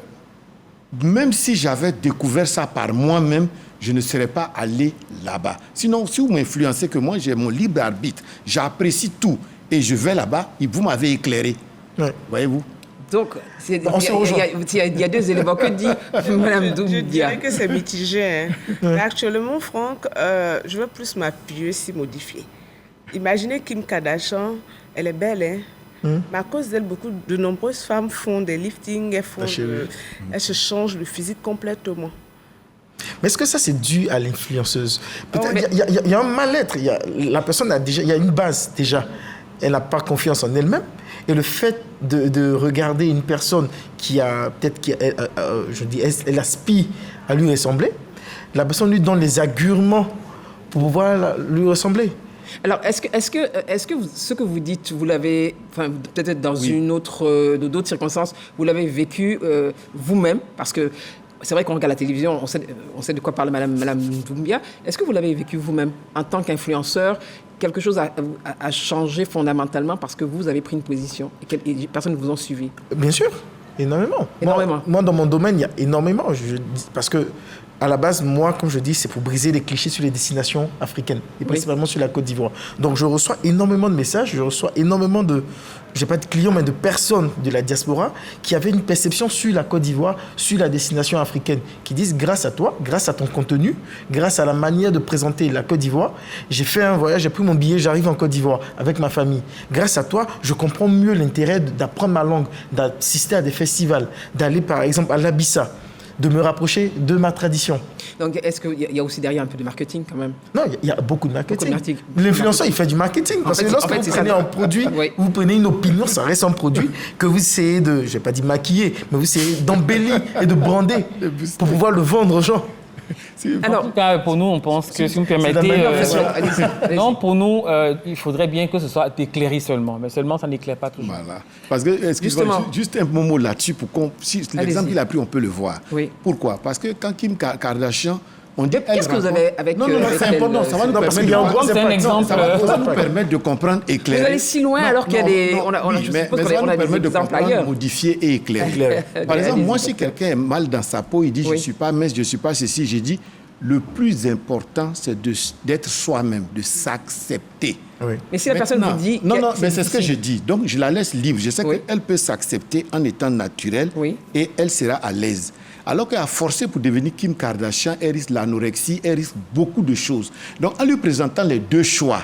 même si j'avais découvert ça par moi-même, je ne serais pas allé là-bas. Sinon, si vous m'influencez que moi, j'ai mon libre arbitre, j'apprécie tout et je vais là-bas, vous m'avez éclairé. Ouais. Voyez-vous? Donc, il y a deux éléments que dit Mme Je Doumbia. dirais que c'est mitigé. Hein. Mais actuellement, Franck, je veux plus m'appuyer si modifier. Imaginez Kim Kardashian, elle est belle, hein? Mais à cause d'elle, de nombreuses femmes font des liftings, elles se changent le physique complètement. Mais est-ce que ça, c'est dû à l'influenceuse? Peut-être il y a un mal-être. La personne a déjà, il y a une base déjà. Elle n'a pas confiance en elle-même. Et le fait de regarder une personne qui a peut-être, elle aspire à lui ressembler, la personne lui donne les arguments pour pouvoir lui ressembler. Alors, est-ce que ce que vous dites, vous l'avez, enfin, peut-être dans d'autres circonstances, vous l'avez vécu vous-même? Parce que c'est vrai qu'on regarde la télévision, on sait de quoi parle Madame Doumbia. Est-ce que vous l'avez vécu vous-même en tant qu'influenceur? Quelque chose a changé fondamentalement parce que vous avez pris une position et personne ne vous a suivi? Bien sûr, énormément. Moi, dans mon domaine, il y a énormément. Parce que, à la base, moi, comme je dis, c'est pour briser les clichés sur les destinations africaines, et principalement sur la Côte d'Ivoire. Donc, je reçois énormément de messages, je reçois énormément de, je n'ai pas de clients, mais de personnes de la diaspora qui avaient une perception sur la Côte d'Ivoire, sur la destination africaine, qui disent, grâce à toi, grâce à ton contenu, grâce à la manière de présenter la Côte d'Ivoire, j'ai fait un voyage, j'ai pris mon billet, j'arrive en Côte d'Ivoire avec ma famille. Grâce à toi, je comprends mieux l'intérêt d'apprendre ma langue, d'assister à des festivals, d'aller par exemple à l'Abissa, de me rapprocher de ma tradition. Donc, est-ce qu'il y a aussi derrière un peu de marketing quand même? Non, il y a beaucoup de marketing. L'influenceur, il fait du marketing. Parce que lorsque vous prenez un produit, vous prenez une opinion, ça reste un produit que vous essayez de, je ne vais pas dire maquiller, mais vous essayez d'embellir et de brander pour pouvoir le vendre aux gens. Alors, en tout cas, pour nous, on pense que, si vous me permettez, non, pour nous, il faudrait bien que ce soit éclairé seulement. Mais seulement, ça n'éclaire pas toujours. Voilà. Parce que, excusez-moi, juste un mot là-dessus, si l'exemple qu'il a pris, on peut le voir. Oui. Pourquoi? Parce que quand Kim Kardashian, on dit... Qu'est-ce que vous avez avec... Non, c'est important, ça va nous permettre de comprendre, éclairer. Vous allez si loin alors qu'il y a des... Mais ça va nous permettre de comprendre, modifier et éclairer. Par exemple, moi, si quelqu'un est mal dans sa peau, il dit, je ne suis pas mince, je ne suis pas ceci, j'ai dit, le plus important, c'est d'être soi-même, de s'accepter. Oui. Mais si la personne vous dit... Non, mais c'est ce que je dis. Donc, je la laisse libre. Je sais qu'elle peut s'accepter en étant naturelle et elle sera à l'aise. Alors qu'à forcer pour devenir Kim Kardashian, elle risque l'anorexie, elle risque beaucoup de choses. Donc, en lui présentant les deux choix,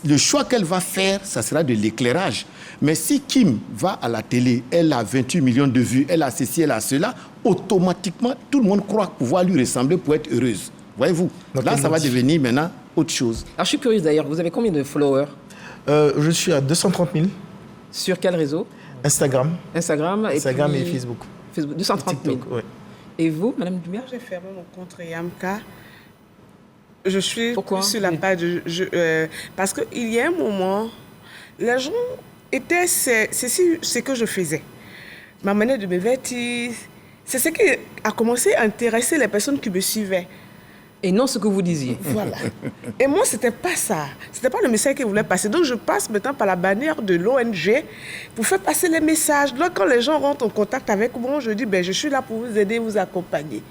le choix qu'elle va faire, ça sera de l'éclairage. Mais si Kim va à la télé, elle a 28 millions de vues, elle a ceci, elle a cela, automatiquement, tout le monde croit pouvoir lui ressembler pour être heureuse. Voyez-vous? Là, ça va devenir maintenant autre chose. Alors, je suis curieuse d'ailleurs, vous avez combien de followers? Je suis à 230 000. Sur quel réseau? Instagram et Facebook. 230 000. TikTok, ouais. Et vous, Madame Doumbia? J'ai fermé mon compte Yamka. Je suis Pourquoi? Sur la page. Parce qu'il y a un moment, les gens étaient. C'est ce que je faisais. Ma manière de me vêtir. C'est ce qui a commencé à intéresser les personnes qui me suivaient. Et non ce que vous disiez. Voilà. Et moi, c'était pas ça. C'était pas le message qu'ils voulaient passer. Donc, je passe maintenant par la bannière de l'ONG pour faire passer les messages. Là, quand les gens rentrent en contact avec moi, je dis, je suis là pour vous aider, vous accompagner.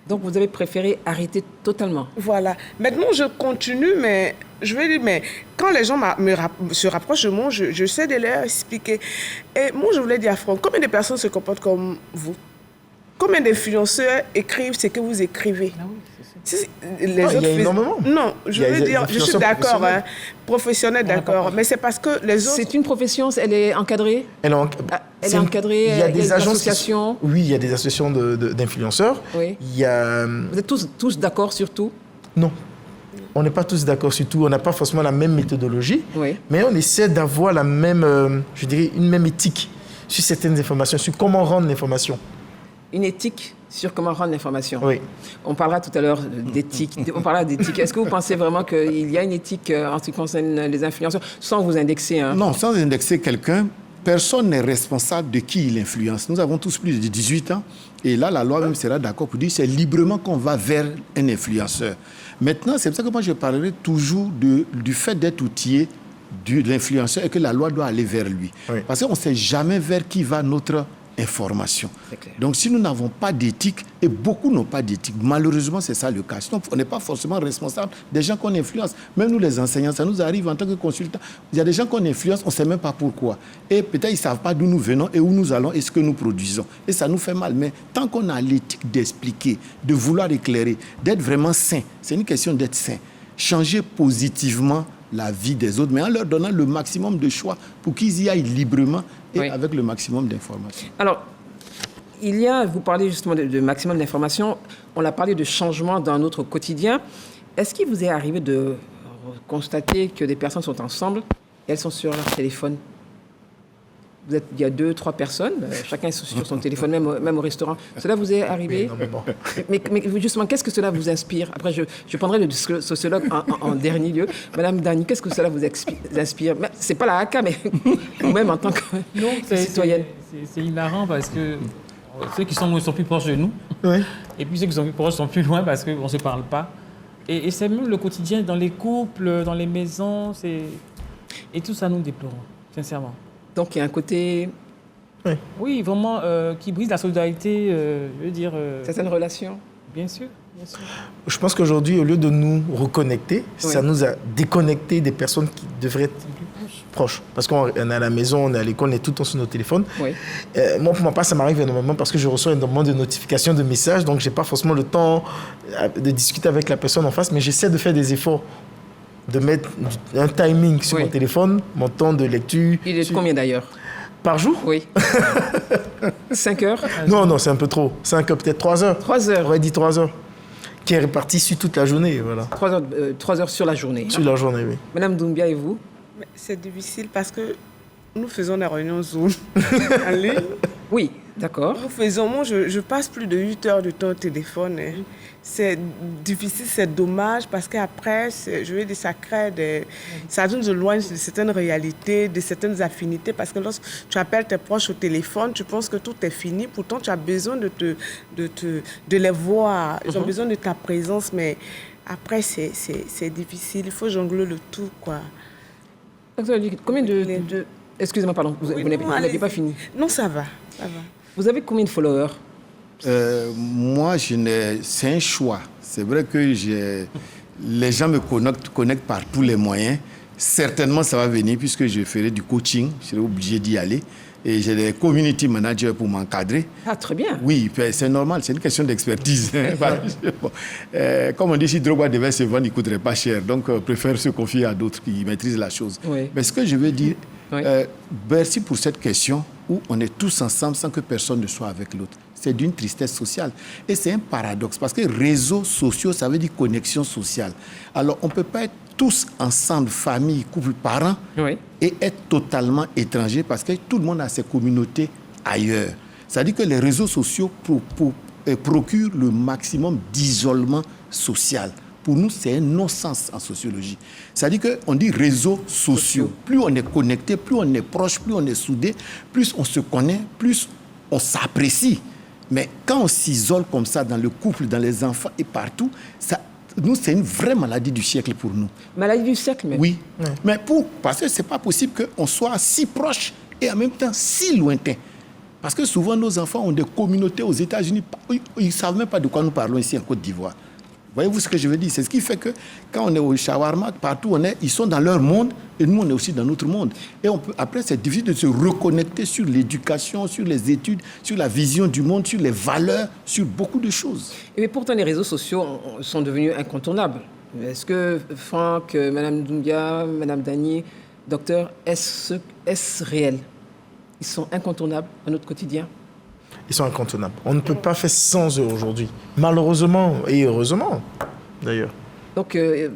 Donc, vous avez préféré arrêter totalement? Voilà. Maintenant, je continue, mais je vais dire, mais quand les gens se rapprochent de moi, je sais de leur expliquer. Et moi, je voulais dire à Franck, combien de personnes se comportent comme vous? Combien d'influenceurs écrivent ce que vous écrivez? Ah oui, c'est ça. Il y a énormément. Non, je veux dire, je suis d'accord, professionnel, d'accord, mais c'est parce que les autres... C'est une profession, elle est encadrée. Elle est encadrée, Il y a des agences associations. Oui, il y a des associations d'influenceurs. Oui. Il y a... Vous êtes tous d'accord sur tout? Non. On n'est pas tous d'accord sur tout. On n'a pas forcément la même méthodologie. Oui. Mais on essaie d'avoir la même, je dirais, une même éthique sur certaines informations, sur comment rendre l'information. Une éthique sur comment rendre l'information. Oui. On parlera tout à l'heure d'éthique. On parlera d'éthique. Est-ce que vous pensez vraiment qu'il y a une éthique en ce qui concerne les influenceurs, sans vous indexer, hein? Non, sans indexer quelqu'un, personne n'est responsable de qui il influence. Nous avons tous plus de 18 ans. Et là, la loi même sera d'accord pour dire que c'est librement qu'on va vers un influenceur. Maintenant, c'est pour ça que moi, je parlerai toujours du fait d'être outillé de l'influenceur et que la loi doit aller vers lui. Oui. Parce qu'on ne sait jamais vers qui va notre information. C'est clair. Donc, si nous n'avons pas d'éthique, et beaucoup n'ont pas d'éthique, malheureusement, c'est ça le cas. Sinon, on n'est pas forcément responsable des gens qu'on influence. Même nous, les enseignants, ça nous arrive en tant que consultants. Il y a des gens qu'on influence, on ne sait même pas pourquoi. Et peut-être ils ne savent pas d'où nous venons et où nous allons et ce que nous produisons. Et ça nous fait mal. Mais tant qu'on a l'éthique d'expliquer, de vouloir éclairer, d'être vraiment sain, c'est une question d'être sain. Changer positivement la vie des autres, mais en leur donnant le maximum de choix pour qu'ils y aillent librement et Oui. avec le maximum d'informations. Alors, vous parlez justement de maximum d'informations, on a parlé de changement dans notre quotidien. Est-ce qu'il vous est arrivé de constater que des personnes sont ensemble et elles sont sur leur téléphone? Il y a 2-3 personnes, chacun est sur son téléphone, même au restaurant. Cela vous est arrivé? Mais justement, qu'est-ce que cela vous inspire? Après, je prendrai le sociologue en dernier lieu. Madame Dani, qu'est-ce que cela vous inspire? Ce n'est pas la HACA, mais vous-même en tant que citoyenne. C'est hilarant parce que ceux qui sont loin sont plus proches de nous. Oui. Et puis ceux qui sont plus proches sont plus loin parce qu'on ne se parle pas. Et c'est même le quotidien dans les couples, dans les maisons. Et tout ça, nous déplorons, sincèrement. Donc, il y a un côté... Oui, vraiment, qui brise la solidarité, je veux dire... Certaines relations. Bien sûr, bien sûr. Je pense qu'aujourd'hui, au lieu de nous reconnecter, ça nous a déconnectés des personnes qui devraient être proches. Parce qu'on est à la maison, on est à l'école, on est tout le temps sur nos téléphones. Oui. Moi, pour ma part, ça m'arrive énormément parce que je reçois énormément de notifications, de messages, donc je n'ai pas forcément le temps de discuter avec la personne en face, mais j'essaie de faire des efforts, de mettre un timing sur mon téléphone, mon temps de lecture. Il est de combien d'ailleurs? Par jour? Oui. 5 heures? Non, c'est un peu trop. 5 heures, peut-être 3 heures. 3 heures. On aurait dit 3 heures. Qui est réparti sur toute la journée, voilà. 3 heures sur la journée. Sur la journée, oui. Madame Doumbia, et vous? Mais c'est difficile parce que nous faisons des réunions Zoom en ligne. Oui, d'accord. Moi, je passe plus de 8 heures de temps au téléphone. Hein. C'est difficile, c'est dommage parce qu'après, je veux dire, ça nous éloigne de certaines réalités, de certaines affinités. Parce que lorsque tu appelles tes proches au téléphone, tu penses que tout est fini. Pourtant, tu as besoin de les voir. Ils ont besoin de ta présence. Mais après, c'est difficile. Il faut jongler le tout, quoi. Combien de... Excusez-moi, pardon, vous n'avez pas fini. Non, ça va. Vous avez combien de followers? Moi, c'est un choix. C'est vrai que les gens me connectent par tous les moyens. Certainement, ça va venir puisque je ferai du coaching. Je serai obligé d'y aller. Et j'ai des community managers pour m'encadrer. Ah, très bien. Oui, c'est normal. C'est une question d'expertise. Comme on dit, si Drogba devait se vendre, il ne coûterait pas cher. Donc, préfère se confier à d'autres qui maîtrisent la chose. Oui. Mais ce que je veux dire, merci pour cette question où on est tous ensemble sans que personne ne soit avec l'autre. C'est d'une tristesse sociale. Et c'est un paradoxe parce que réseaux sociaux, ça veut dire connexion sociale. Alors, on ne peut pas être tous ensemble, famille, couple, parents, et être totalement étrangers parce que tout le monde a ses communautés ailleurs. Ça veut dire que les réseaux sociaux procurent le maximum d'isolement social. Pour nous, c'est un non-sens en sociologie. Ça veut dire qu'on dit réseaux sociaux. Plus on est connecté, plus on est proche, plus on est soudé, plus on se connaît, plus on s'apprécie. Mais quand on s'isole comme ça dans le couple, dans les enfants et partout, nous, c'est une vraie maladie du siècle pour nous. Maladie du siècle, même? Oui. Mais parce que ce n'est pas possible qu'on soit si proche et en même temps si lointain. Parce que souvent, nos enfants ont des communautés aux États-Unis. Ils ne savent même pas de quoi nous parlons ici en Côte d'Ivoire. Voyez-vous ce que je veux dire? C'est ce qui fait que quand on est au shawarma, partout où on est, ils sont dans leur monde et nous, on est aussi dans notre monde. Et après, c'est difficile de se reconnecter sur l'éducation, sur les études, sur la vision du monde, sur les valeurs, sur beaucoup de choses. Et pourtant, les réseaux sociaux sont devenus incontournables. Est-ce que Franck, Mme Doumbia, Mme Dany, docteur, est-ce réel? Ils sont incontournables dans notre quotidien? Ils sont incontournables. On ne peut pas faire sans eux aujourd'hui. Malheureusement et heureusement, d'ailleurs. Donc, il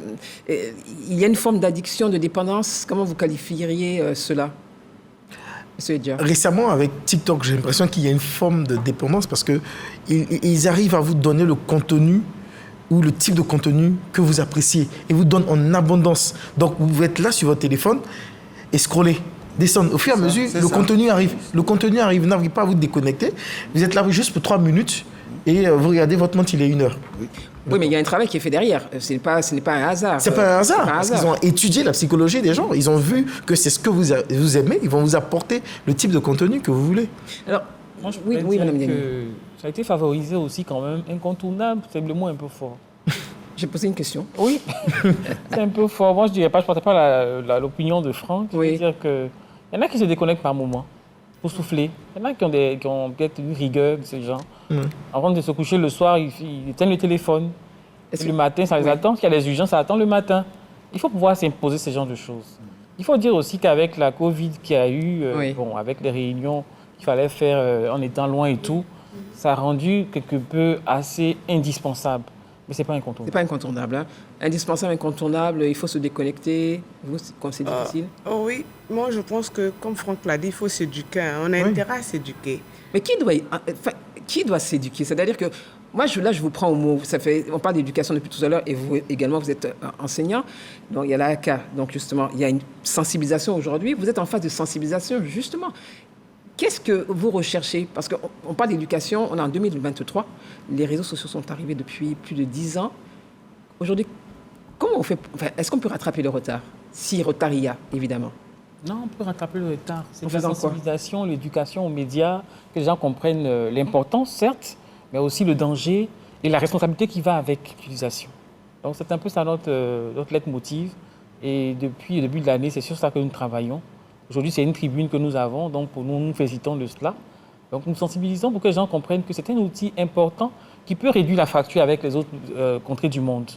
y a une forme d'addiction, de dépendance. Comment vous qualifieriez cela, M. Edja? Récemment, avec TikTok, j'ai l'impression qu'il y a une forme de dépendance parce qu'ils arrivent à vous donner le contenu ou le type de contenu que vous appréciez. Ils vous donnent en abondance. Donc, vous êtes là sur votre téléphone et scrollez. Descendre. Au fur et à mesure, le contenu arrive. Le contenu arrive. Vous n'arrivez pas à vous déconnecter. Vous êtes là juste pour 3 minutes et vous regardez votre montre, il est 1 heure. Oui, mais il y a un travail qui est fait derrière. Ce n'est pas un hasard. C'est pas un hasard. Parce qu'ils ont étudié la psychologie des gens. Ils ont vu que c'est ce que vous aimez. Ils vont vous apporter le type de contenu que vous voulez. Alors, moi, je oui, Madame Dany. Ça a été favorisé aussi quand même. Incontournable, c'est le mot un peu fort. J'ai posé une question. Oui, c'est un peu fort. Moi, je ne partage pas l'opinion de Franck. Je veux dire que il y en a qui se déconnectent par moment pour souffler. Il y en a qui ont peut-être une rigueur de ce genre. Avant de se coucher le soir, ils éteignent le téléphone. Le matin, ça les attend. S'il y a des urgences, ça attend le matin. Il faut pouvoir s'imposer ce genre de choses. Il faut dire aussi qu'avec la Covid qu'il y a eu, avec les réunions qu'il fallait faire en étant loin et tout, ça a rendu quelque peu assez indispensable. Mais ce n'est pas incontournable. Ce n'est pas incontournable. Hein. Indispensable, incontournable, il faut se déconnecter. Vous, c'est difficile? Oui, moi je pense que, comme Franck l'a dit, il faut s'éduquer. Hein. On a intérêt à s'éduquer. Mais qui doit s'éduquer? C'est-à-dire que, moi, je vous prends au mot. On parle d'éducation depuis tout à l'heure, et vous également, vous êtes enseignant. Donc, il y a l'AAK. Donc, justement, il y a une sensibilisation aujourd'hui. Vous êtes en phase de sensibilisation, justement. Qu'est-ce que vous recherchez? Parce qu'on parle d'éducation, on est en 2023. Les réseaux sociaux sont arrivés depuis plus de 10 ans. Aujourd'hui, comment on fait? Est-ce qu'on peut rattraper le retard? Si retard il y a, évidemment. Non, on peut rattraper le retard. C'est la sensibilisation, l'éducation aux médias, que les gens comprennent l'importance, certes, mais aussi le danger et la responsabilité qui va avec l'utilisation. Donc c'est un peu ça notre leitmotiv. Et depuis le début de l'année, c'est sur ça que nous travaillons. Aujourd'hui, c'est une tribune que nous avons, donc pour nous félicitons de cela. Donc nous sensibilisons pour que les gens comprennent que c'est un outil important qui peut réduire la fracture avec les autres contrées du monde.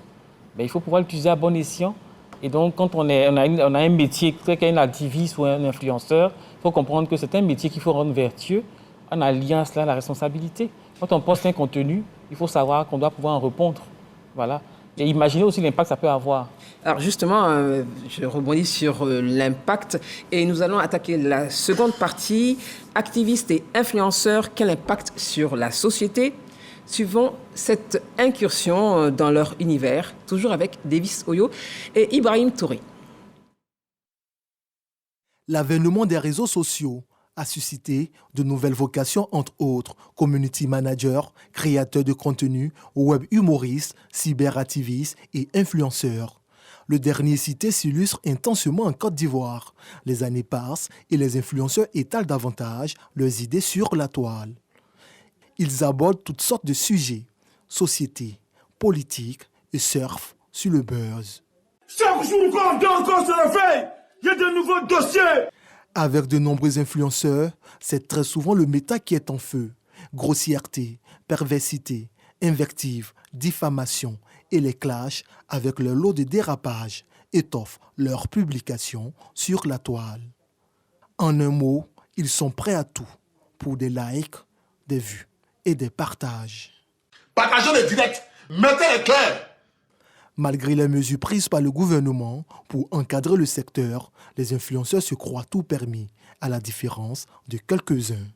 Mais il faut pouvoir l'utiliser à bon escient. Et donc, quand on a un métier, quelqu'un un activiste ou un influenceur, il faut comprendre que c'est un métier qu'il faut rendre vertueux en alliant cela à la responsabilité. Quand on poste un contenu, il faut savoir qu'on doit pouvoir en répondre. Voilà. Et imaginez aussi l'impact que ça peut avoir. Alors justement, je rebondis sur l'impact et nous allons attaquer la seconde partie. Activistes et influenceurs, quel impact sur la société? Suivons cette incursion dans leur univers, toujours avec Davis Oyo et Ibrahim Touré. L'avènement des réseaux sociaux a suscité de nouvelles vocations, entre autres community managers, créateurs de contenu, web humoristes, cyberactivistes et influenceurs. Le dernier cité s'illustre intensément en Côte d'Ivoire. Les années passent et les influenceurs étalent davantage leurs idées sur la toile. Ils abordent toutes sortes de sujets, société, politique et surfent sur le buzz. Chaque jour qu'on se réveille, il y a de nouveaux dossiers. Avec de nombreux influenceurs, c'est très souvent le méta qui est en feu. Grossièreté, perversité, invective, diffamation et les clashs avec leur lot de dérapages étoffent leurs publications sur la toile. En un mot, ils sont prêts à tout pour des likes, des vues et des partages. Partagez les directs, mettez les clairs. Malgré les mesures prises par le gouvernement pour encadrer le secteur, les influenceurs se croient tout permis, à la différence de quelques-uns.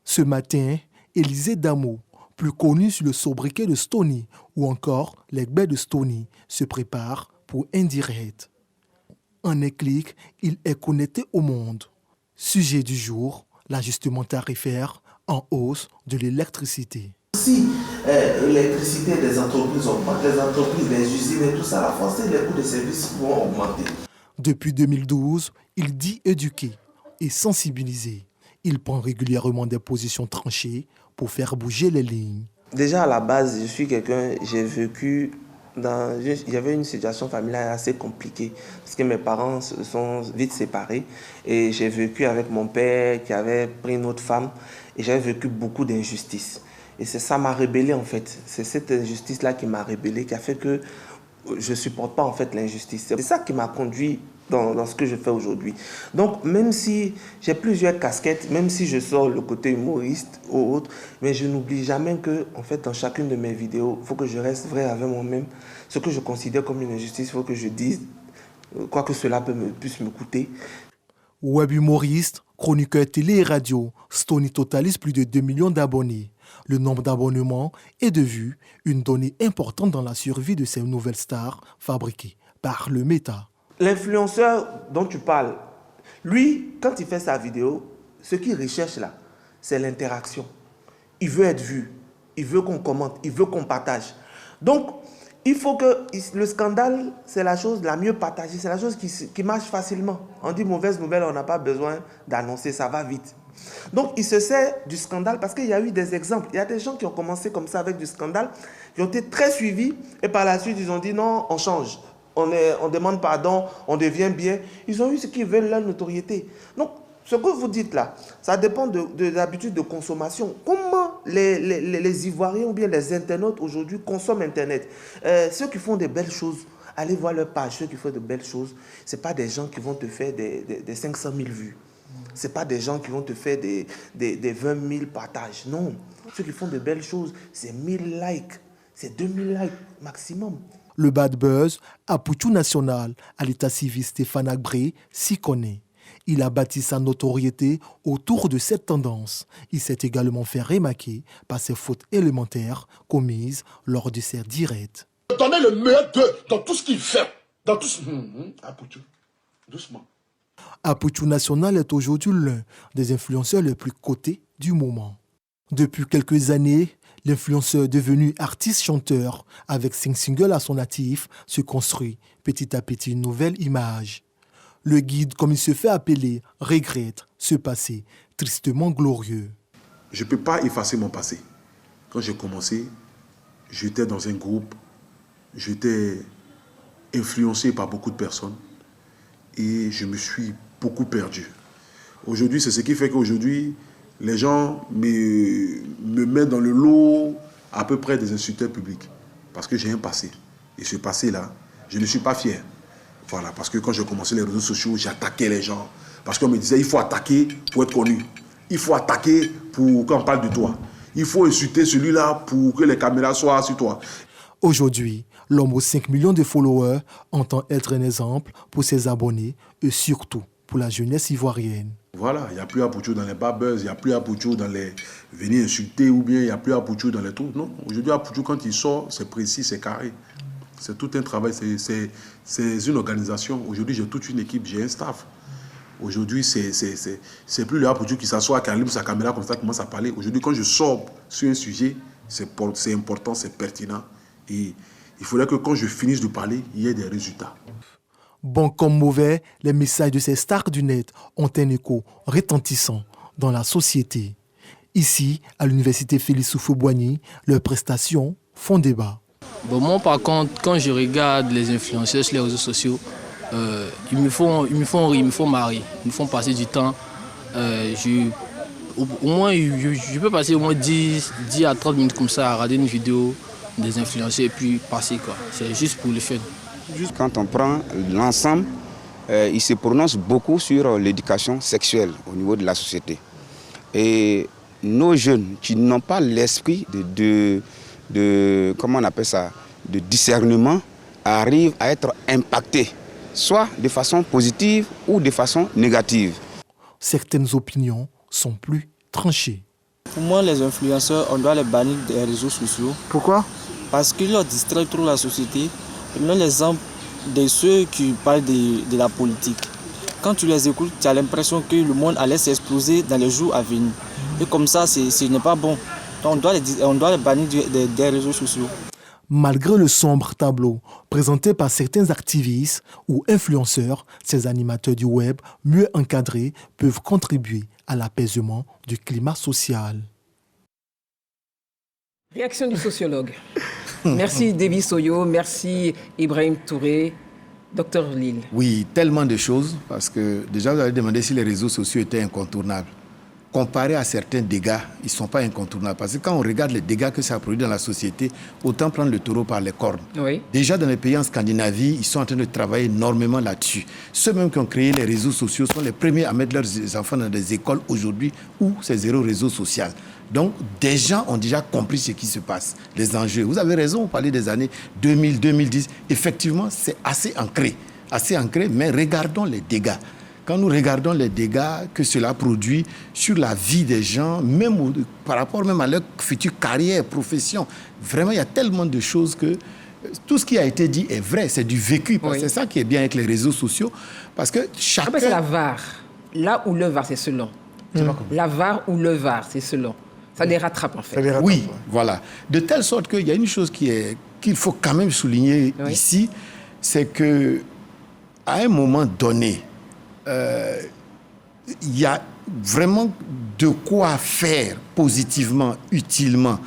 Ce matin, Élisée Damo, plus connu sur le sobriquet de Stony, ou encore les baies de Stony, se prépare pour Indirect. En un clic, il est connecté au monde. Sujet du jour, l'ajustement tarifaire en hausse de l'électricité. Si l'électricité des entreprises augmente, les entreprises, les usines et tout ça, la force et les coûts de services vont augmenter. Depuis 2012, il dit éduquer et sensibiliser. Il prend régulièrement des positions tranchées pour faire bouger les lignes. Déjà à la base, je suis quelqu'un, j'ai vécu il y avait une situation familiale assez compliquée parce que mes parents se sont vite séparés et j'ai vécu avec mon père qui avait pris une autre femme et j'avais vécu beaucoup d'injustices. Et ça m'a rébellé en fait. C'est cette injustice-là qui m'a rébellé, qui a fait que je ne supporte pas en fait l'injustice. C'est ça qui m'a conduit dans ce que je fais aujourd'hui. Donc même si j'ai plusieurs casquettes, même si je sors le côté humoriste ou autre, mais je n'oublie jamais que en fait dans chacune de mes vidéos, il faut que je reste vrai avec moi-même. Ce que je considère comme une injustice, il faut que je dise, quoi que cela puisse me coûter. Web humoriste, chroniqueur télé et radio, Stony totalise plus de 2 millions d'abonnés. Le nombre d'abonnements et de vues, une donnée importante dans la survie de ces nouvelles stars fabriquées par le Meta. L'influenceur dont tu parles, lui, quand il fait sa vidéo, ce qu'il recherche là, c'est l'interaction. Il veut être vu, il veut qu'on commente, il veut qu'on partage. Donc, il faut que le scandale, c'est la chose la mieux partagée, c'est la chose qui marche facilement. On dit mauvaise nouvelle, on n'a pas besoin d'annoncer, ça va vite. Donc, il se sert du scandale parce qu'il y a eu des exemples. Il y a des gens qui ont commencé comme ça avec du scandale, qui ont été très suivis et par la suite, ils ont dit non, on change. On demande pardon, on devient bien. Ils ont eu ce qu'ils veulent, leur notoriété. Donc, ce que vous dites là, ça dépend de l'habitude de consommation. Comment les Ivoiriens ou bien les internautes aujourd'hui consomment Internet? Ceux qui font des belles choses, allez voir leur page. Ceux qui font de belles choses, ce n'est pas des gens qui vont te faire des 500 000 vues. Ce n'est pas des gens qui vont te faire des 20 000 partages. Non. Ceux qui font de belles choses, c'est 1000 likes. C'est 2000 likes maximum. Le bad buzz, Apoutou National, à l'état civil Stéphane Agbré, s'y connaît. Il a bâti sa notoriété autour de cette tendance. Il s'est également fait remarquer par ses fautes élémentaires commises lors de ses directs. Donnez le meilleur dans tout ce qu'il fait. Dans tout ce... Apoutou, doucement. Apoutou National est aujourd'hui l'un des influenceurs les plus cotés du moment. Depuis quelques années, l'influenceur devenu artiste-chanteur avec 5 singles à son actif se construit petit à petit une nouvelle image. Le guide, comme il se fait appeler, regrette ce passé tristement glorieux. Je ne peux pas effacer mon passé. Quand j'ai commencé, j'étais dans un groupe, j'étais influencé par beaucoup de personnes et je me suis beaucoup perdu. Aujourd'hui, c'est ce qui fait qu'aujourd'hui, les gens me mettent dans le lot à peu près des insulteurs publics. Parce que j'ai un passé. Et ce passé-là, je ne suis pas fier. Voilà, parce que quand j'ai commencé les réseaux sociaux, j'attaquais les gens. Parce qu'on me disait, il faut attaquer pour être connu. Il faut attaquer pour qu'on parle de toi. Il faut insulter celui-là pour que les caméras soient sur toi. Aujourd'hui, l'homme aux 5 millions de followers entend être un exemple pour ses abonnés et surtout pour la jeunesse ivoirienne. Voilà, il n'y a plus Apoutou dans les bad buzz, il n'y a plus Apoutou dans les venir insulter ou bien il n'y a plus Apoutou dans les trucs. Non, aujourd'hui Apoutou quand il sort, c'est précis, c'est carré. C'est tout un travail, c'est une organisation. Aujourd'hui, j'ai toute une équipe, j'ai un staff. Aujourd'hui, c'est plus le Apoutou qui s'assoit, qui allume sa caméra comme ça, commence à parler. Aujourd'hui, quand je sors sur un sujet, c'est important, c'est pertinent. Et il faudrait que quand je finisse de parler, il y ait des résultats. Bon comme mauvais, les messages de ces stars du net ont un écho retentissant dans la société. Ici, à l'université Félix Houphouët-Boigny, leurs prestations font débat. Bon, moi, par contre, quand je regarde les influenceurs sur les réseaux sociaux, ils me font rire, ils me font marrer, ils me font passer du temps. Au moins, je peux passer au moins 10 à 30 minutes comme ça à regarder une vidéo des influenceurs et puis passer, quoi. C'est juste pour le fun. Quand on prend l'ensemble, il se prononce beaucoup sur l'éducation sexuelle au niveau de la société. Et nos jeunes qui n'ont pas l'esprit comment on appelle ça, de discernement, arrivent à être impactés, soit de façon positive ou de façon négative. Certaines opinions sont plus tranchées. Pour moi, les influenceurs, on doit les bannir des réseaux sociaux. Pourquoi? Parce qu'ils leur distraient trop la société. Prenons l'exemple de ceux qui parlent de la politique. Quand tu les écoutes, tu as l'impression que le monde allait s'exploser dans les jours à venir. Et comme ça, ce n'est pas bon. Donc on doit les bannir des réseaux sociaux. Malgré le sombre tableau présenté par certains activistes ou influenceurs, ces animateurs du web mieux encadrés peuvent contribuer à l'apaisement du climat social. Réaction du sociologue. Merci Davis Oyo, merci Ibrahim Touré. Docteur Lille. Oui, tellement de choses, parce que déjà vous avez demandé si les réseaux sociaux étaient incontournables. Comparé à certains dégâts, ils ne sont pas incontournables. Parce que quand on regarde les dégâts que ça produit dans la société, autant prendre le taureau par les cornes. Oui. Déjà dans les pays en Scandinavie, ils sont en train de travailler énormément là-dessus. Ceux même qui ont créé les réseaux sociaux sont les premiers à mettre leurs enfants dans des écoles aujourd'hui où c'est zéro réseau social. Donc, des gens ont déjà compris ce qui se passe, les enjeux. Vous avez raison, vous parlez des années 2000, 2010. Effectivement, c'est assez ancré, mais regardons les dégâts. Quand nous regardons les dégâts que cela produit sur la vie des gens, même par rapport même à leur future carrière, profession, vraiment, il y a tellement de choses que tout ce qui a été dit est vrai, c'est du vécu. Oui. C'est ça qui est bien avec les réseaux sociaux, parce que chacun... C'est la VAR. Là où le VAR, c'est selon. La VAR ou le VAR, c'est selon. Ça les rattrape, en fait. Oui, voilà. De telle sorte qu'il y a une chose qu'il faut quand même souligner ici, c'est que à un moment donné, il y a vraiment de quoi faire positivement, utilement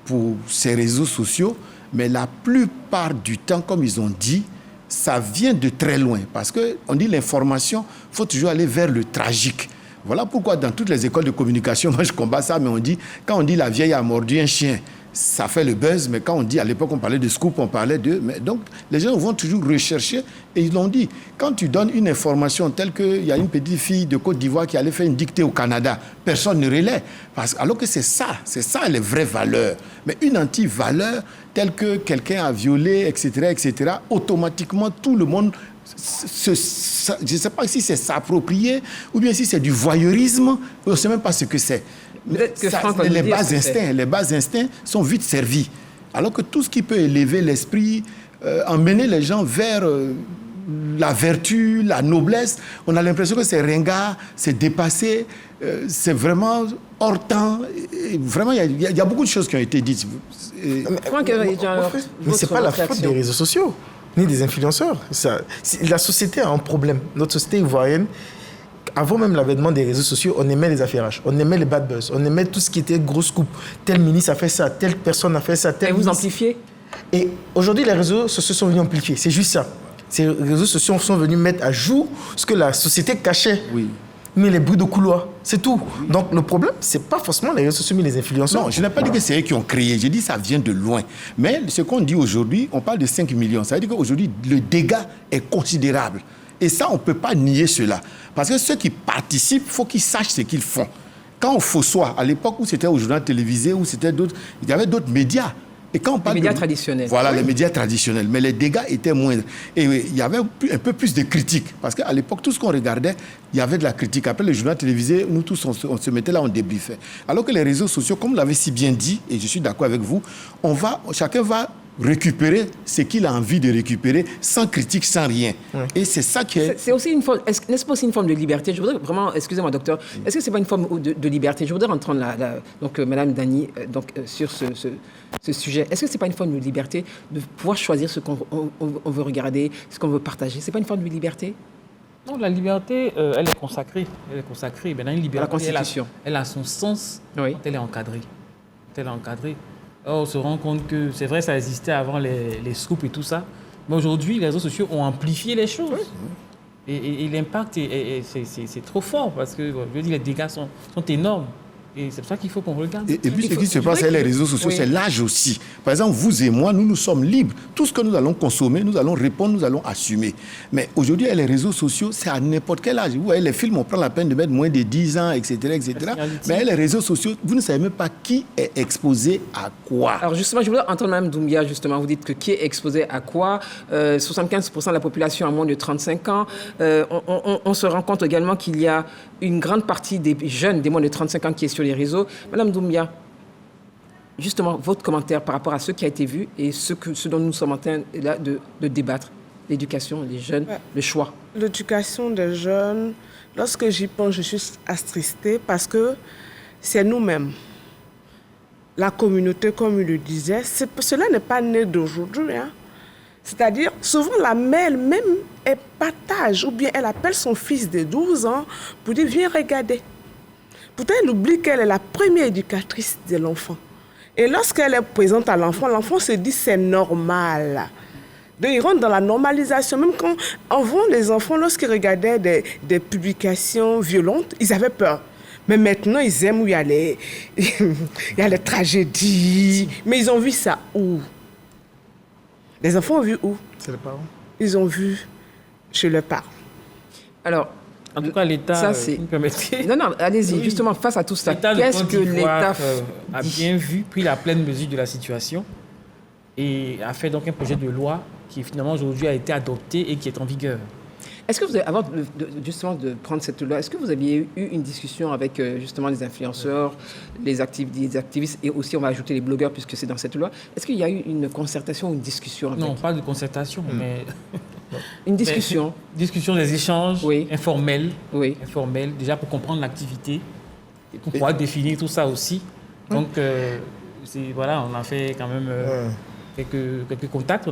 pour ces réseaux sociaux, mais la plupart du temps, comme ils ont dit, ça vient de très loin. Parce qu'on dit l'information, il faut toujours aller vers le tragique. Voilà pourquoi dans toutes les écoles de communication, moi je combats ça, mais quand on dit la vieille a mordu un chien, ça fait le buzz, mais quand on dit, à l'époque on parlait de scoop, on parlait de... Mais donc les gens vont toujours rechercher, et ils l'ont dit, quand tu donnes une information telle qu'il y a une petite fille de Côte d'Ivoire qui allait faire une dictée au Canada, personne ne relaie, alors que c'est ça les vraies valeurs. Mais une anti-valeur telle que quelqu'un a violé, etc., automatiquement tout le monde... je ne sais pas si c'est s'approprier ou bien si c'est du voyeurisme, on ne sait même pas ce que c'est. Les bas instincts sont vite servis. Alors que tout ce qui peut élever l'esprit, emmener les gens vers la vertu, la noblesse, on a l'impression que c'est ringard, c'est dépassé, c'est vraiment hors temps. Et vraiment, il y a beaucoup de choses qui ont été dites. Mais ce n'est pas la faute des réseaux sociaux ni des influenceurs. La société a un problème. Notre société ivoirienne, avant même l'avènement des réseaux sociaux, on aimait les affairages, on aimait les bad buzz, on aimait tout ce qui était gros scoop. Tel ministre a fait ça, telle personne a fait ça. Et vous amplifiez. Et aujourd'hui, les réseaux sociaux sont venus amplifier. C'est juste ça. Ces réseaux sociaux sont venus mettre à jour ce que la société cachait. Oui. Mais les bruits de couloir, c'est tout. Donc le problème, c'est pas forcément les réseaux sociaux, mais les influenceurs. Non, je n'ai pas dit que c'est eux qui ont créé. J'ai dit que ça vient de loin. Mais ce qu'on dit aujourd'hui, on parle de 5 millions. Ça veut dire qu'aujourd'hui, le dégât est considérable. Et ça, on ne peut pas nier cela. Parce que ceux qui participent, il faut qu'ils sachent ce qu'ils font. Quand on fossoie, à l'époque où c'était au journal télévisé, où c'était d'autres, il y avait d'autres médias. Et quand on parle les médias traditionnels. Voilà, les médias traditionnels. Mais les dégâts étaient moindres. Et il y avait un peu plus de critiques. Parce qu'à l'époque, tout ce qu'on regardait, il y avait de la critique. Après le journal télévisé, nous tous, on se mettait là, on débriefait. Alors que les réseaux sociaux, comme vous l'avez si bien dit, et je suis d'accord avec vous, chacun va récupérer ce qu'il a envie de récupérer, sans critique, sans rien. Et c'est ça qui est... C'est aussi une forme... N'est-ce pas aussi une forme de liberté? Je voudrais vraiment... Excusez-moi, docteur. Est-ce que ce n'est pas une forme de liberté? Je voudrais entendre donc, Mme Dany sur ce sujet. Est-ce que ce n'est pas une forme de liberté de pouvoir choisir ce qu'on veut regarder, ce qu'on veut partager? Ce n'est pas une forme de liberté? Non, la liberté, elle est consacrée. Elle est consacrée. Maintenant, une liberté, la Constitution. Elle a son sens quand elle est encadrée. Quand elle est encadrée. On se rend compte que c'est vrai, ça existait avant les scoops et tout ça. Mais aujourd'hui, les réseaux sociaux ont amplifié les choses. Oui. Et l'impact, c'est trop fort parce que je veux dire, les dégâts sont énormes. Et c'est pour ça qu'il faut qu'on regarde. Et puis ce qui se passe avec les réseaux sociaux, c'est l'âge aussi. Par exemple, vous et moi, nous sommes libres. Tout ce que nous allons consommer, nous allons répondre, nous allons assumer. Mais aujourd'hui, avec les réseaux sociaux, c'est à n'importe quel âge. Vous voyez, les films, on prend la peine de mettre moins de 10 ans, etc. Mais avec les réseaux sociaux, vous ne savez même pas qui est exposé à quoi. Alors justement, je voudrais entendre Mme Doumbia, justement. Vous dites que qui est exposé à quoi? 75% de la population a moins de 35 ans. On se rend compte également qu'il y a une grande partie des jeunes, des moins de 35 ans, qui est sur les réseaux. Madame Doumbia, justement, votre commentaire par rapport à ce qui a été vu et ce dont nous sommes en train là, de débattre. L'éducation des jeunes, le choix. L'éducation des jeunes, lorsque j'y pense, je suis attristée parce que c'est nous-mêmes. La communauté, comme il le disait, cela n'est pas né d'aujourd'hui. Hein. C'est-à-dire, souvent, la mère elle-même, elle partage ou bien elle appelle son fils de 12 ans pour dire « Viens regarder ». Pourtant, elle oublie qu'elle est la première éducatrice de l'enfant. Et lorsqu'elle est présente à l'enfant se dit c'est normal. Donc, ils rentrent dans la normalisation. Même quand, avant, les enfants, lorsqu'ils regardaient des publications violentes, ils avaient peur. Mais maintenant, ils aiment où il y a les tragédies. Mais ils ont vu ça où? Les enfants ont vu où? C'est les parents. Ils ont vu chez leurs parents. Alors, en tout cas, l'État, ça, c'est... Non, allez-y, oui. Justement, face à tout ça, qu'est-ce que l'État a bien vu, pris la pleine mesure de la situation et a fait donc un projet de loi qui finalement aujourd'hui a été adopté et qui est en vigueur. Est-ce que vous avez, avant justement de prendre cette loi, est-ce que vous aviez eu une discussion avec justement les influenceurs, les activistes et aussi on va ajouter les blogueurs puisque c'est dans cette loi? Est-ce qu'il y a eu une concertation ou une discussion avec... Non, pas de concertation, mais... Une discussion. Discussion, des échanges informels, informels, déjà pour comprendre l'activité et pour pouvoir définir tout ça aussi. Donc, voilà, on a fait quand même quelques contacts,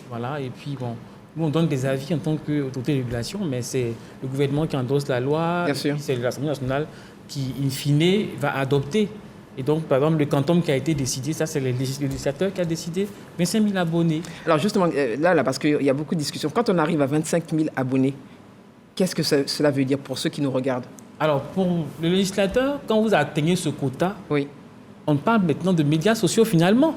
voilà, et puis bon, nous on donne des avis en tant qu'autorité de régulation, mais c'est le gouvernement qui endosse la loi, c'est l'Assemblée nationale qui, in fine, va adopter. Et donc, par exemple, le quantum qui a été décidé, ça, c'est le législateur qui a décidé 25 000 abonnés. Alors, justement, là, parce qu'il y a beaucoup de discussions, quand on arrive à 25 000 abonnés, qu'est-ce que cela veut dire pour ceux qui nous regardent? Alors, pour le législateur, quand vous atteignez ce quota, on parle maintenant de médias sociaux finalement.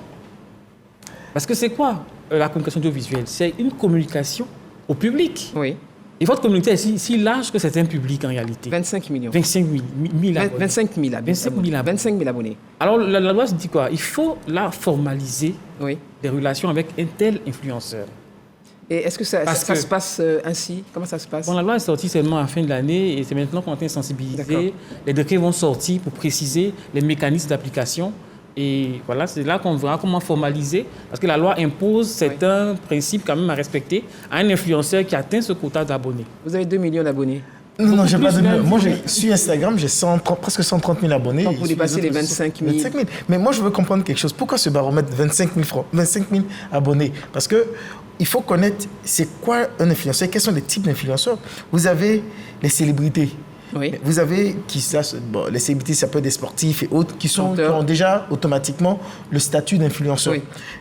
Parce que c'est quoi la communication audiovisuelle? C'est une communication au public. Oui. Et votre communauté est si large que c'est un public en réalité. 25 millions. 25 000 abonnés. 25 000 abonnés. 25 000 abonnonnés. Alors la loi se dit quoi? Il faut là formaliser des relations avec un tel influenceur. Et est-ce que ça se passe ainsi? Comment ça se passe? Bon, la loi est sortie seulement à la fin de l'année et c'est maintenant qu'on est en train de sensibiliser. Les décrets vont sortir pour préciser les mécanismes d'application. Et voilà, c'est là qu'on verra comment formaliser, parce que la loi impose certains principes quand même à respecter à un influenceur qui atteint ce quota d'abonnés. Vous avez 2 millions d'abonnés. Non, j'ai pas de... Moi, sur Instagram, j'ai presque 130 000 abonnés. Donc, vous dépassez les 25 000. 25 000. Mais moi, je veux comprendre quelque chose. Pourquoi ce baromètre 25 000 abonnés? Parce que il faut connaître c'est quoi un influenceur, quels sont les types d'influenceurs. Vous avez les célébrités. Vous avez les célébrités, ça peut être des sportifs et autres qui ont déjà automatiquement le statut d'influenceur.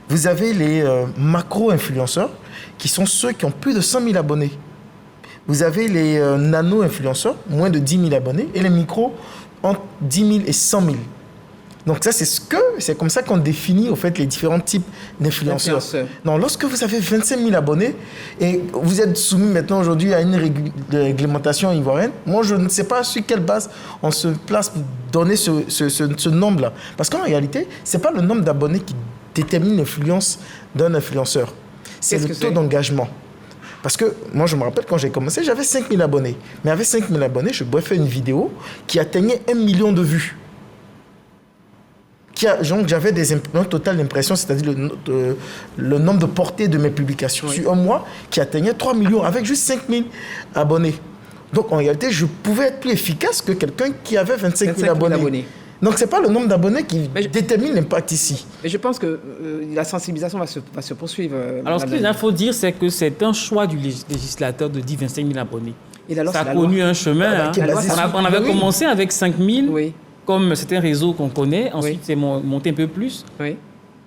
Vous avez les macro-influenceurs qui sont ceux qui ont plus de 100 000 abonnés. Vous avez les nano-influenceurs, moins de 10 000 abonnés, et les micros entre 10 000 et 100 000. Donc ça, c'est comme ça qu'on définit au fait les différents types d'influenceurs. Non, lorsque vous avez 25 000 abonnés et vous êtes soumis maintenant aujourd'hui à une réglementation ivoirienne, moi je ne sais pas sur quelle base on se place pour donner ce nombre-là. Parce qu'en réalité, ce n'est pas le nombre d'abonnés qui détermine l'influence d'un influenceur. C'est le taux d'engagement. Parce que moi, je me rappelle quand j'ai commencé, j'avais 5 000 abonnés. Mais avec 5 000 abonnés, je pouvais faire une vidéo qui atteignait 1 million de vues. Donc, j'avais un total d'impressions, c'est-à-dire le nombre de portées de mes publications sur un mois qui atteignait 3 millions avec juste 5 000 abonnés. Donc, en réalité, je pouvais être plus efficace que quelqu'un qui avait 25 000 abonnés. Donc, ce n'est pas le nombre d'abonnés qui détermine l'impact ici. Mais je pense que la sensibilisation va se poursuivre. Alors, ce qu'il faut dire, c'est que c'est un choix du législateur de dire 25 000 abonnés. Et ça a connu un chemin. On avait commencé avec 5 000. Comme c'est un réseau qu'on connaît, ensuite c'est monté un peu plus.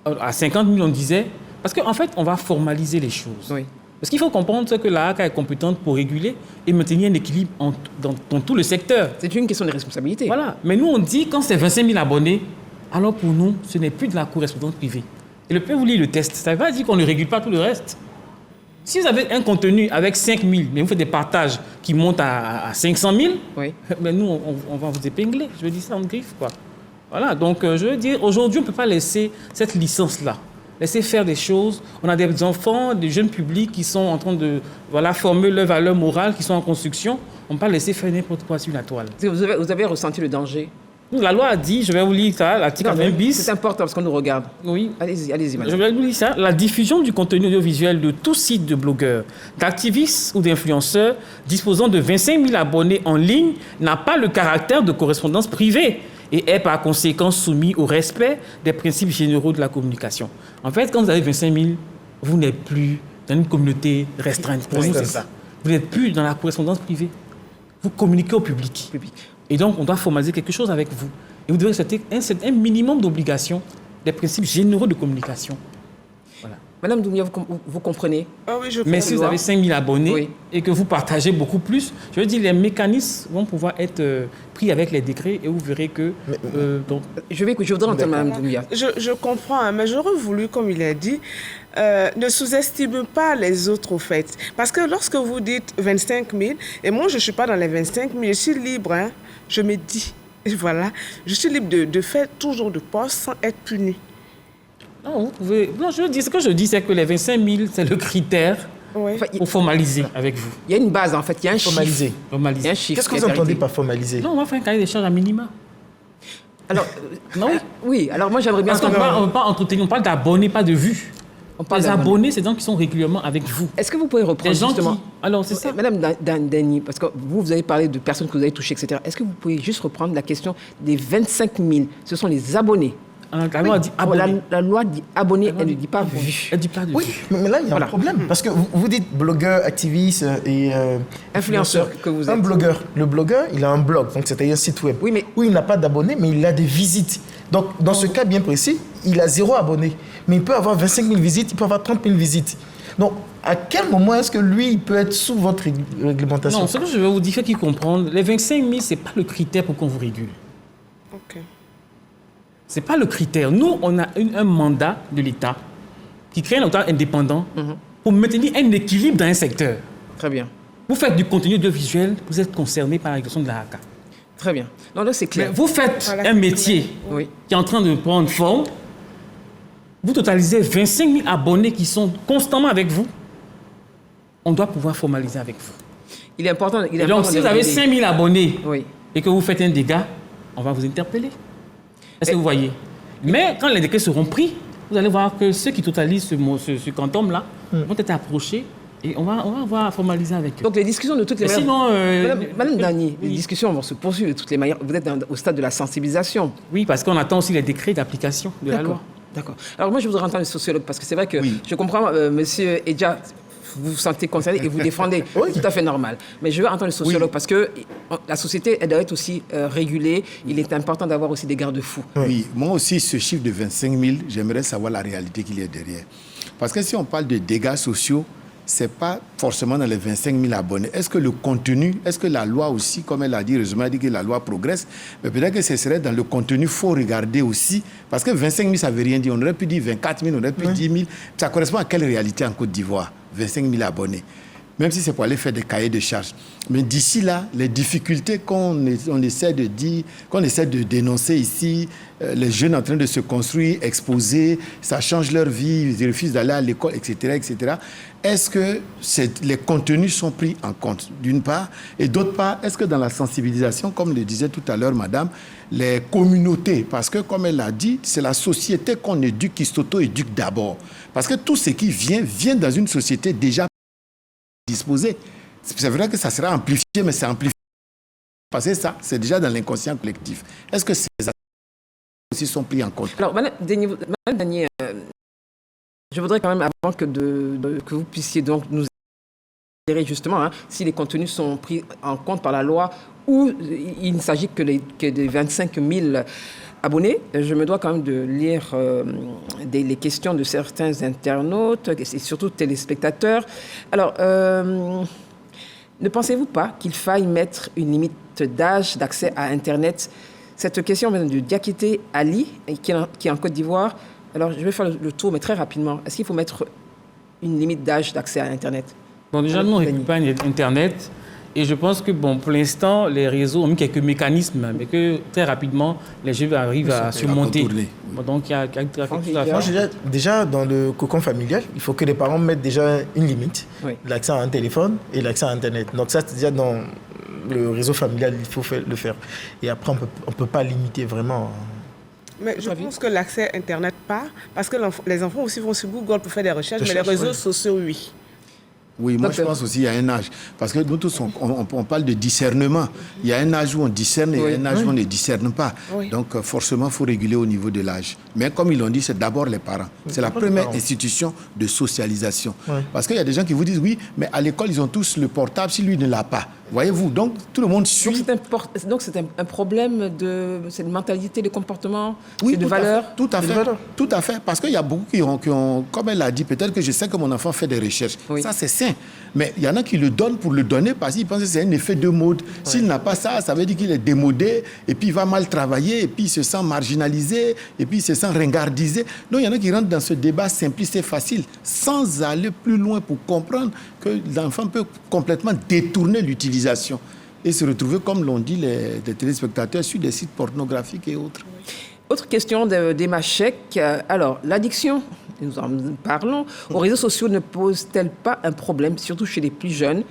À 50 000, on disait... Parce qu'en fait, on va formaliser les choses. Parce qu'il faut comprendre que la HACA est compétente pour réguler et maintenir un équilibre dans tout le secteur. C'est une question de responsabilité. Voilà. Mais nous, on dit quand c'est 25 000 abonnés, alors pour nous, ce n'est plus de la correspondance privée. Et le peut vous lire le test. Ça ne veut pas dire qu'on ne régule pas tout le reste. Si vous avez un contenu avec 5 000, mais vous faites des partages qui montent à 500 000, mais nous, on va vous épingler. Je veux dire ça en griffe, quoi. Voilà, donc je veux dire, aujourd'hui, on ne peut pas laisser cette licence-là. Laisser faire des choses. On a des enfants, des jeunes publics qui sont en train de former leurs valeurs morales, qui sont en construction. On ne peut pas laisser faire n'importe quoi sur la toile. Vous avez ressenti le danger? La loi a dit, je vais vous lire ça, l'article 20 bis. C'est important parce qu'on nous regarde. Oui. Allez-y, madame. Je vais vous lire ça. La diffusion du contenu audiovisuel de tout site de blogueurs, d'activistes ou d'influenceurs disposant de 25 000 abonnés en ligne n'a pas le caractère de correspondance privée et est par conséquent soumis au respect des principes généraux de la communication. En fait, quand vous avez 25 000, vous n'êtes plus dans une communauté restreinte. Pour nous, c'est ça. Vous n'êtes plus dans la correspondance privée. Vous communiquez au public. Et donc, on doit formaliser quelque chose avec vous. Et vous devez respecter un minimum d'obligations des principes généraux de communication. Voilà. Madame Doumbia, vous comprenez? Oui, je Mais si vous avez 5 000 abonnés oui. et que vous partagez beaucoup plus, je veux dire, les mécanismes vont pouvoir être pris avec les décrets et vous verrez que... donc... Je voudrais entendre Mme Doumbia. Je comprends, hein, mais j'aurais voulu, comme il a dit, ne sous-estime pas les autres au fait. Parce que lorsque vous dites 25 000, et moi je ne suis pas dans les 25 000, je suis libre, hein, je me dis, voilà, je suis libre de faire toujours de poste sans être puni. Non, vous pouvez... Non, je veux dire, ce que je dis, c'est que les 25 000, c'est le critère pour formaliser avec vous. Il y a une base, en fait, il y a un formaliser. chiffre. Formaliser. Il y a un chiffre. Qu'est-ce que vous entendez par formaliser? Non, on va faire un cahier des charges à minima. Alors, non, oui, alors moi j'aimerais bien... Parce qu'on ne peut pas entretenir, on parle d'abonnés, pas de vues. Les abonnés, c'est des gens qui sont régulièrement avec vous. Est-ce que vous pouvez reprendre des gens justement... qui... Alors, c'est ça. Madame Dani, parce que vous avez parlé de personnes que vous avez touchées, etc. Est-ce que vous pouvez juste reprendre la question des 25 000? Ce sont les abonnés. La loi dit abonné. La loi dit abonné, elle ne dit pas vu. Elle dit pas de oui, mais là, il y a un problème. Parce que vous dites blogueur, activiste et... influenceur que vous êtes. Un blogueur. Le blogueur, il a un blog, donc c'est-à-dire un site web. Oui, mais... où il n'a pas d'abonnés, mais il a des visites. Donc, dans ce cas bien précis, il a 0 abonné. Mais il peut avoir 25 000 visites, il peut avoir 30 000 visites. Donc, à quel moment est-ce que lui, il peut être sous votre réglementation? Non, ce que je veux vous dire, qu'il comprendre, les 25 000, ce n'est pas le critère pour qu'on vous régule. Ok. Ce n'est pas le critère. Nous, on a un mandat de l'État qui crée un État indépendant pour maintenir un équilibre dans un secteur. Très bien. Vous faites du contenu audiovisuel, vous êtes concerné par la question de la HACA. Très bien. Non, là, c'est clair. Mais vous faites un métier qui est en train de prendre forme. Vous totalisez 25 000 abonnés qui sont constamment avec vous. On doit pouvoir formaliser avec vous. Il est important. Donc, si vous avez 5 000 abonnés et que vous faites un dégât, on va vous interpeller. Est-ce que vous voyez? Mais quand les décrets seront pris, vous allez voir que ceux qui totalisent ce quantum-là vont être approchés et on va avoir à formaliser avec eux. Donc les discussions de toutes les manières... Sinon, Madame Dani, les discussions vont se poursuivre de toutes les manières. Vous êtes au stade de la sensibilisation. Oui, parce qu'on attend aussi les décrets d'application de la loi. D'accord. Alors moi, je voudrais entendre le sociologue parce que c'est vrai que je comprends, monsieur Edja, vous vous sentez concerné et vous défendez. Tout à fait normal. Mais je veux entendre le sociologue parce que la société, elle doit être aussi régulée. Il est important d'avoir aussi des garde-fous. Oui, moi aussi, ce chiffre de 25 000, j'aimerais savoir la réalité qu'il y a derrière. Parce que si on parle de dégâts sociaux, ce n'est pas forcément dans les 25 000 abonnés. Est-ce que le contenu, est-ce que la loi aussi, comme elle a dit, heureusement, elle dit que la loi progresse, mais peut-être que ce serait dans le contenu, il faut regarder aussi, parce que 25 000, ça ne veut rien dire. On aurait pu dire 24 000, on aurait pu dire 10 000. Ça correspond à quelle réalité en Côte d'Ivoire, 25 000 abonnés? Même si c'est pour aller faire des cahiers de charges. Mais d'ici là, les difficultés qu'on essaie de dire, qu'on essaie de dénoncer ici, les jeunes en train de se construire, exposés, ça change leur vie, ils refusent d'aller à l'école, etc., etc. Est-ce que les contenus sont pris en compte, d'une part, et d'autre part, est-ce que dans la sensibilisation, comme le disait tout à l'heure madame, les communautés, parce que comme elle l'a dit, c'est la société qu'on éduque, qui s'auto-éduque d'abord. Parce que tout ce qui vient dans une société déjà disposé. C'est vrai que ça sera amplifié, mais c'est amplifié. Parce que ça, c'est déjà dans l'inconscient collectif. Est-ce que ces aspects aussi sont pris en compte? Alors, Madame Dani, je voudrais quand même, avant que vous puissiez donc nous éclairer justement, si les contenus sont pris en compte par la loi ou il ne s'agit que de 25 000 abonnés, je me dois quand même de lire les questions de certains internautes et surtout téléspectateurs. Alors, ne pensez-vous pas qu'il faille mettre une limite d'âge d'accès à Internet? Cette question vient de Diakité Ali, qui est en Côte d'Ivoire. Alors, je vais faire le tour, mais très rapidement. Est-ce qu'il faut mettre une limite d'âge d'accès à Internet? Bon, déjà, nous, on ne récupère pas Internet. Et je pense que, bon, pour l'instant, les réseaux ont mis quelques mécanismes, mais que très rapidement, les jeux arrivent à surmonter. Bon, donc, il y a quelque chose à faire. Déjà, dans le cocon familial, il faut que les parents mettent déjà une limite. L'accès à un téléphone et l'accès à Internet. Donc ça, c'est déjà dans le réseau familial, il faut le faire. Et après, on ne peut pas limiter vraiment. Mais je pense que l'accès à Internet, pas. Parce que les enfants aussi vont sur Google pour faire des recherches, mais les réseaux sociaux, oui. Oui, moi je pense aussi qu'il y a un âge. Parce que nous tous, on parle de discernement. Il y a un âge où on discerne et il y a un âge où on ne discerne pas. Donc forcément, il faut réguler au niveau de l'âge. Mais comme ils l'ont dit, c'est d'abord les parents. C'est la première institution de socialisation. Parce qu'il y a des gens qui vous disent, oui, mais à l'école, ils ont tous le portable. Si lui ne l'a pas, Voyez-vous, donc tout le monde suit. Donc c'est un problème de cette mentalité, de comportement, oui, de valeurs. Tout à fait. Parce qu'il y a beaucoup qui ont, comme elle l'a dit, peut-être que je sais que mon enfant fait des recherches. Oui. Ça, c'est sain. Mais il y en a qui le donnent pour le donner parce qu'ils pensent que c'est un effet de mode. Oui. S'il n'a pas ça, ça veut dire qu'il est démodé, et puis il va mal travailler, et puis il se sent marginalisé, et puis il se sent ringardisé. Donc il y en a qui rentrent dans ce débat simpliste et facile, sans aller plus loin pour comprendre que l'enfant peut complètement détourner l'utilisation et se retrouver, comme l'ont dit les téléspectateurs, sur des sites pornographiques et autres. Autre question d'Emma Chek. Alors, l'addiction, nous en parlons, aux réseaux sociaux ne pose-t-elle pas un problème, surtout chez les plus jeunes,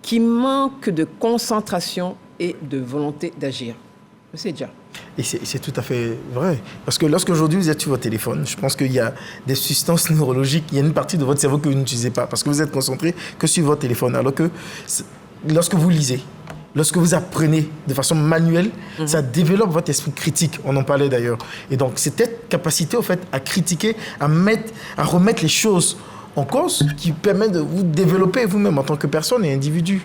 qui manquent de concentration et de volonté d'agir? C'est déjà. Et c'est tout à fait vrai. Parce que lorsqu'aujourd'hui vous êtes sur votre téléphone, je pense qu'il y a des substances neurologiques, il y a une partie de votre cerveau que vous n'utilisez pas, parce que vous êtes concentré que sur votre téléphone. Alors que lorsque vous lisez, lorsque vous apprenez de façon manuelle, ça développe votre esprit critique. On en parlait d'ailleurs. Et donc, c'est cette capacité, au fait, à critiquer, à remettre les choses en cause qui permet de vous développer vous-même en tant que personne et individu.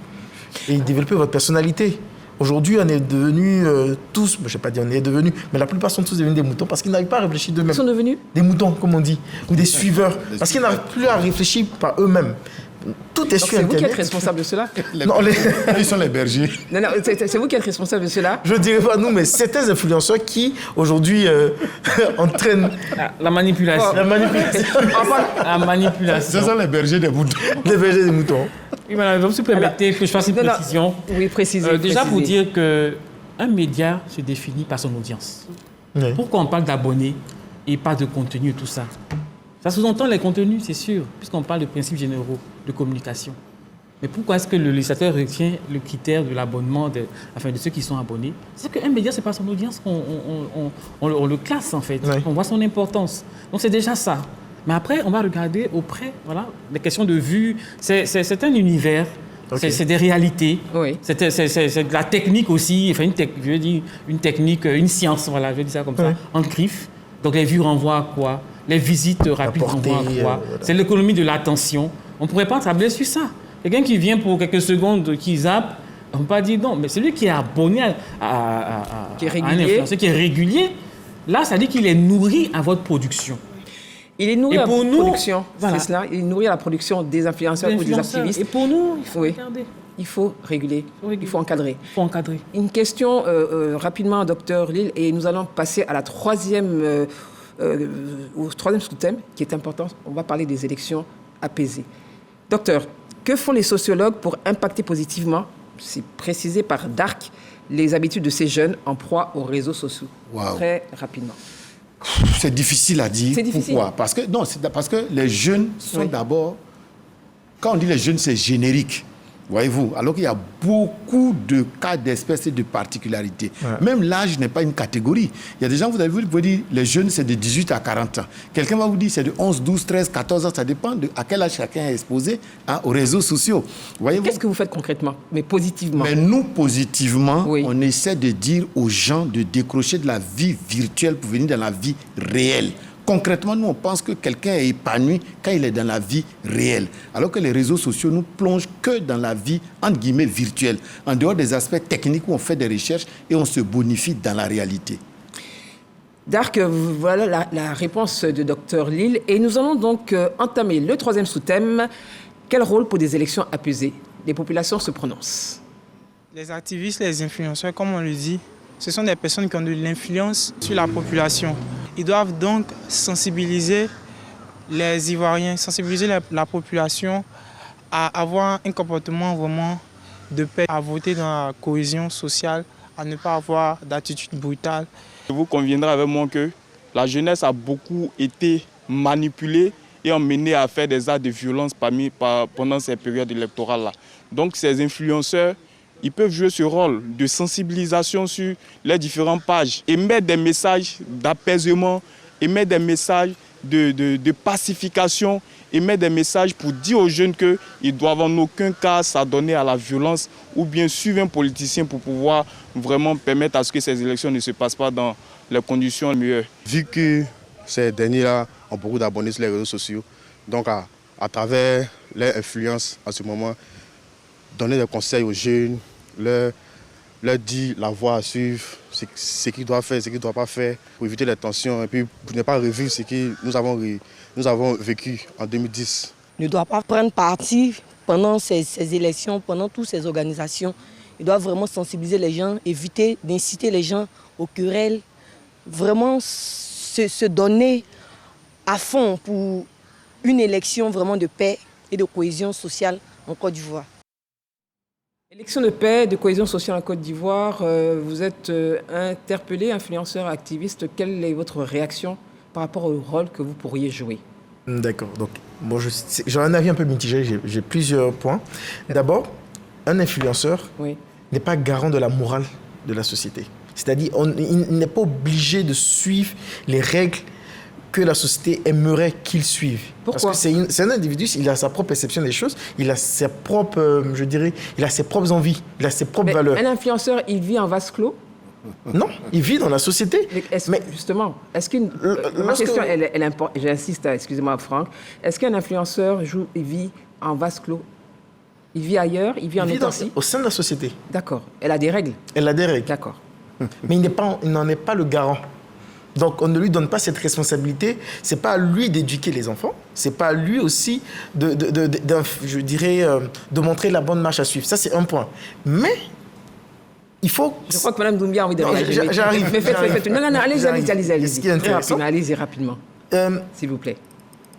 Et développer votre personnalité. Aujourd'hui, on est devenus tous, je ne vais pas dire on est devenus, mais la plupart sont tous devenus des moutons parce qu'ils n'arrivent pas à réfléchir d'eux-mêmes. Ils sont devenus des moutons, comme on dit, ou des suiveurs. Parce qu'ils n'arrivent plus à réfléchir par eux-mêmes. Tout est sur Internet. C'est vous qui êtes responsable de cela? Ils sont les bergers. Non, c'est vous qui êtes responsable de cela? Je ne dirais pas nous, mais certains influenceurs qui, aujourd'hui, entraînent... La manipulation. La manipulation. La manipulation. Ce sont les bergers des moutons. Les bergers des moutons. Oui, madame, vous me permettez que je fasse une précision. Oui, précisez. Déjà pour dire qu'un média se définit par son audience. Oui. Pourquoi on parle d'abonnés et pas de contenu et tout ça? Ça sous-entend les contenus, c'est sûr, puisqu'on parle de principes généraux de communication. Mais pourquoi est-ce que le législateur retient le critère de l'abonnement de ceux qui sont abonnés? C'est qu'un média, c'est pas son audience qu'on le classe, en fait. Oui. On voit son importance. Donc c'est déjà ça. Mais après, on va regarder auprès, voilà, les questions de vue. C'est un univers, okay. C'est des réalités. Oui. C'est de la technique aussi, enfin je veux dire une technique, une science, voilà, je veux dire ça comme ça, en griffe. Donc les vues renvoient à quoi? Les visites rapides renvoient à quoi? Voilà. C'est l'économie de l'attention. On ne pourrait pas tabler sur ça. Quelqu'un qui vient pour quelques secondes, qui zappe, on ne peut pas dire non. Mais celui qui est abonné qui est régulier. À un influenceur, qui est régulier, là, ça dit qu'il est nourri à votre production. Il est nourri à la production, voilà. C'est cela. Il est nourri à la production des influenceurs ou des activistes. Et pour nous, il faut regarder. Il faut réguler, il faut encadrer. Il faut encadrer. Une question rapidement, Dr Lille, et nous allons passer à la au troisième sous-thème qui est important. On va parler des élections apaisées. Docteur, que font les sociologues pour impacter positivement, c'est précisé par Dark, les habitudes de ces jeunes en proie aux réseaux sociaux? Wow. Très rapidement. C'est difficile à dire. C'est difficile. Pourquoi? Parce que les jeunes sont d'abord... Quand on dit les jeunes, c'est générique. Voyez-vous, alors qu'il y a beaucoup de cas d'espèces et de particularités. Ouais. Même l'âge n'est pas une catégorie. Il y a des gens, vous avez vu, vous pouvez dire les jeunes, c'est de 18 à 40 ans. Quelqu'un va vous dire c'est de 11, 12, 13, 14 ans. Ça dépend à quel âge chacun est exposé aux réseaux sociaux. Qu'est-ce que vous faites concrètement, mais positivement? Mais nous, positivement, on essaie de dire aux gens de décrocher de la vie virtuelle pour venir dans la vie réelle. Concrètement, nous, on pense que quelqu'un est épanoui quand il est dans la vie réelle. Alors que les réseaux sociaux nous plongent que dans la vie, entre guillemets, virtuelle. En dehors des aspects techniques où on fait des recherches et on se bonifie dans la réalité. Dark, voilà la réponse de Dr Lille. Et nous allons donc entamer le troisième sous-thème. Quel rôle pour des élections apaisées? Les populations se prononcent. Les activistes, les influenceurs, comme on le dit, ce sont des personnes qui ont de l'influence sur la population. Ils doivent donc sensibiliser les Ivoiriens, sensibiliser la population à avoir un comportement vraiment de paix, à voter dans la cohésion sociale, à ne pas avoir d'attitude brutale. Vous conviendrez avec moi que la jeunesse a beaucoup été manipulée et emmenée à faire des actes de violence pendant ces périodes électorales-là. Donc ces influenceurs, ils peuvent jouer ce rôle de sensibilisation sur les différentes pages, émettre des messages d'apaisement, émettre des messages de pacification, émettre des messages pour dire aux jeunes qu'ils doivent en aucun cas s'adonner à la violence ou bien suivre un politicien pour pouvoir vraiment permettre à ce que ces élections ne se passent pas dans les conditions meilleures. Vu que ces derniers-là ont beaucoup d'abonnés sur les réseaux sociaux, donc à travers leur influence en ce moment, donner des conseils aux jeunes, leur dire la voie à suivre, ce qu'ils doivent faire, ce qu'ils ne doivent pas faire, pour éviter les tensions et puis pour ne pas revivre ce que nous avons vécu en 2010. Ne doit pas prendre parti pendant ces élections, pendant toutes ces organisations. Il doit vraiment sensibiliser les gens, éviter d'inciter les gens aux querelles, vraiment se donner à fond pour une élection vraiment de paix et de cohésion sociale en Côte d'Ivoire. Élection de paix, de cohésion sociale en Côte d'Ivoire, vous êtes interpellé, influenceur, activiste. Quelle est votre réaction par rapport au rôle que vous pourriez jouer? D'accord. Donc, bon, j'ai un avis un peu mitigé, j'ai plusieurs points. D'abord, un influenceur n'est pas garant de la morale de la société. C'est-à-dire, il n'est pas obligé de suivre les règles que la société aimerait qu'il suive. Pourquoi? Parce que c'est un individu, il a sa propre perception des choses, il a ses propres, il a ses propres envies, il a ses propres valeurs. Un influenceur, il vit en vase clos? Non, il vit dans la société. Mais justement, est-ce qu'une... Ma question, elle importe, j'insiste, excusez-moi Franck, est-ce qu'un influenceur il vit en vase clos? Il vit ailleurs, il vit en autarcie? Au sein de la société. D'accord. Elle a des règles? Elle a des règles. D'accord. Mais il n'en est pas le garant. Donc on ne lui donne pas cette responsabilité. C'est pas à lui d'éduquer les enfants. C'est pas à lui aussi de montrer la bonne marche à suivre. Ça c'est un point. Mais il faut. Je crois que Mme Doumbia a envie de réagir. J'arrive. Mais faites. Non, allez-y. Ce qui est intéressant. Allez-y rapidement. S'il vous plaît.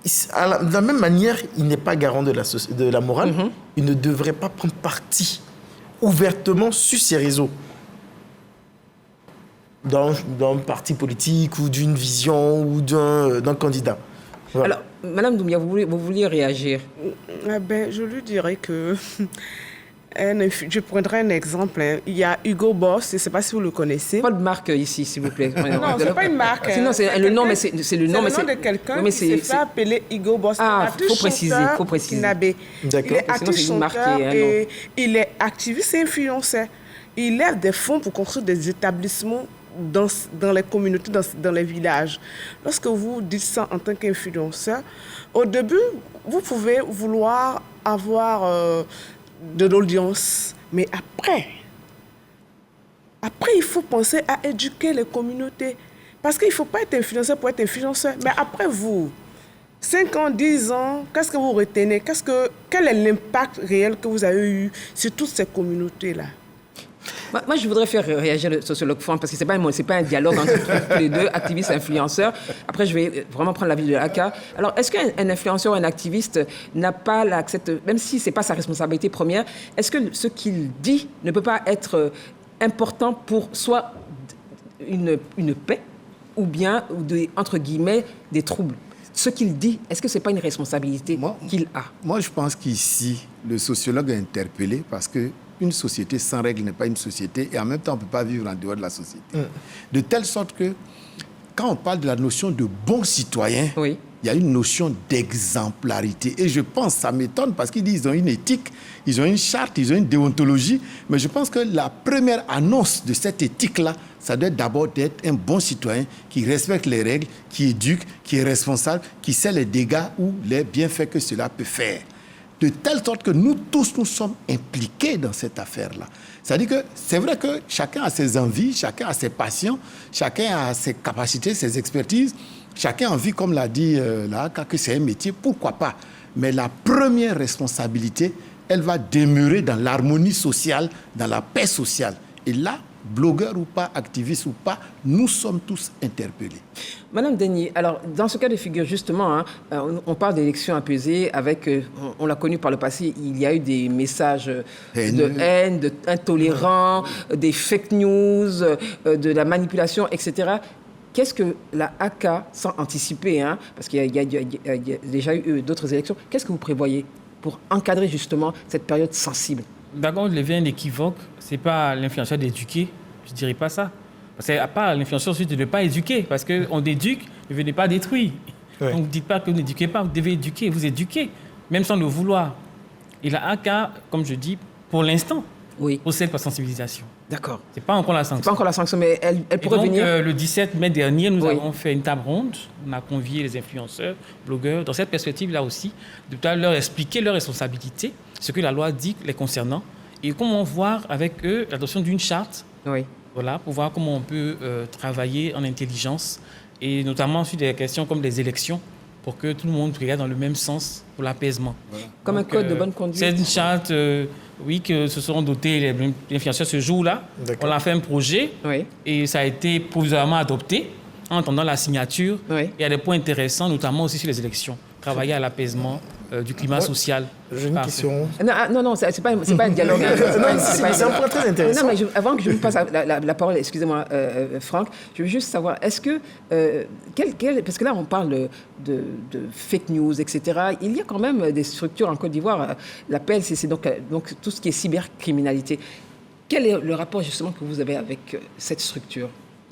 De la même manière, il n'est pas garant de la morale. Il ne devrait pas prendre parti ouvertement sur ses réseaux. D'un parti politique ou d'une vision ou d'un candidat. Voilà. Alors, Madame Doumbia, vous vouliez réagir? Je lui dirais que... Je prendrai un exemple. Il y a Hugo Boss, je ne sais pas si vous le connaissez. Pas de marque ici, s'il vous plaît. Non, ce n'est pas une marque. Sinon, c'est le nom, mais c'est le nom. C'est le nom de quelqu'un qui s'est fait appeler Hugo Boss. Ah, il faut préciser. D'accord. Il est actif chanteur et il est activiste et influenceur. Il lève des fonds pour construire des établissements dans les communautés, dans les villages. Lorsque vous dites ça en tant qu'influenceur, au début, vous pouvez vouloir avoir de l'audience. Mais après, il faut penser à éduquer les communautés. Parce qu'il ne faut pas être influenceur pour être influenceur. Mais après vous, 5 ans, 10 ans, qu'est-ce que vous retenez? Quel est l'impact réel que vous avez eu sur toutes ces communautés-là? Moi, je voudrais faire réagir le sociologue Franck, parce que ce n'est pas un dialogue entre tous les deux, activistes et influenceurs. Après, je vais vraiment prendre l'avis de l'ACA. Alors, est-ce qu'un influenceur ou un activiste n'a pas même si ce n'est pas sa responsabilité première, est-ce que ce qu'il dit ne peut pas être important pour soit une paix ou bien, entre guillemets, des troubles? Ce qu'il dit, est-ce que ce n'est pas une responsabilité qu'il a? Moi, je pense qu'ici, le sociologue est interpellé parce que une société sans règles n'est pas une société et en même temps, on ne peut pas vivre en dehors de la société. De telle sorte que, quand on parle de la notion de bon citoyen, il y a une notion d'exemplarité. Et je pense, ça m'étonne parce qu'ils disent qu'ils ont une éthique, ils ont une charte, ils ont une déontologie. Mais je pense que la première annonce de cette éthique-là, ça doit être d'abord d'être un bon citoyen qui respecte les règles, qui éduque, qui est responsable, qui sait les dégâts ou les bienfaits que cela peut faire. De telle sorte que nous tous, nous sommes impliqués dans cette affaire-là. C'est-à-dire que c'est vrai que chacun a ses envies, chacun a ses passions, chacun a ses capacités, ses expertises. Chacun a envie, comme l'a dit là, que c'est un métier, pourquoi pas. Mais la première responsabilité, elle va demeurer dans l'harmonie sociale, dans la paix sociale. Et là, blogueur ou pas, activiste ou pas, nous sommes tous interpellés. Madame Denis, alors dans ce cas de figure justement, on parle d'élections apaisées avec, on l'a connu par le passé, il y a eu des messages de haine, intolérants, des fake news, de la manipulation, etc. Qu'est-ce que la ACA, sans anticiper, parce qu'il y a déjà eu d'autres élections, qu'est-ce que vous prévoyez pour encadrer justement cette période sensible? D'accord, il y a un équivoque. Ce n'est pas l'influenceur d'éduquer. Je ne dirais pas ça. Parce qu'à part l'influenceur de ne pas éduquer. Parce qu'on éduque, vous ne venez pas détruire. Donc, ne dites pas que vous n'éduquez pas. Vous devez éduquer. Vous éduquez, même sans le vouloir. Et la AK, comme je dis, pour l'instant, procède par sensibilisation. D'accord. Ce n'est pas encore la sanction. C'est pas encore la sanction, mais elle pourrait venir. Le 17 mai dernier, nous avons fait une table ronde. On a convié les influenceurs, blogueurs, dans cette perspective-là aussi, de leur expliquer leurs responsabilités, ce que la loi dit les concernant, et comment voir avec eux l'adoption d'une charte. Oui. Voilà, pour voir comment on peut travailler en intelligence, et notamment sur des questions comme les élections, pour que tout le monde regarde dans le même sens pour l'apaisement. Voilà. Comme un code de bonne conduite. C'est une charte, oui, que se seront dotés les influenceurs ce jour-là. On a fait un projet et ça a été provisoirement adopté en attendant la signature. Il y a des points intéressants, notamment aussi sur les élections. Travailler à l'apaisement du climat social. J'ai une question. Non, c'est pas un dialogue. C'est un point très intéressant. Non, mais avant que je vous passe la parole, excusez-moi, Franck, je veux juste savoir, est-ce que, parce que là, on parle de fake news, etc. Il y a quand même des structures en Côte d'Ivoire. L'appel, c'est donc tout ce qui est cybercriminalité. Quel est le rapport, justement, que vous avez avec cette structure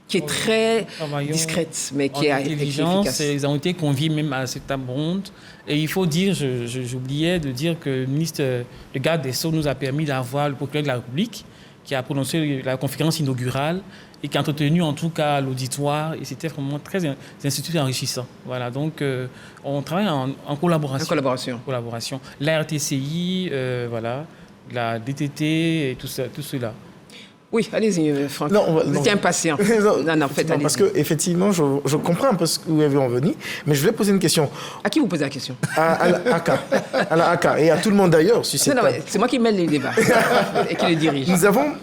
qui est très discrète, mais qui est efficace. Ils ont été conviés même à cette table ronde. Et il faut dire, j'oubliais de dire que le garde des Sceaux nous a permis d'avoir le procureur de la République qui a prononcé la conférence inaugurale et qui a entretenu en tout cas l'auditoire. Et c'était vraiment très institut enrichissant. Voilà, donc on travaille en collaboration. En collaboration. La RTCI, voilà, la DTT et tout cela. Oui, allez-y, Franck. Vous étiez impatient. Non, faites, allez-y. Parce qu'effectivement, je comprends un peu ce que vous avez en venir, mais je vais poser une question. À qui vous posez la question? À la AK. Et à tout le monde d'ailleurs. C'est moi qui mène les débats et qui les dirige.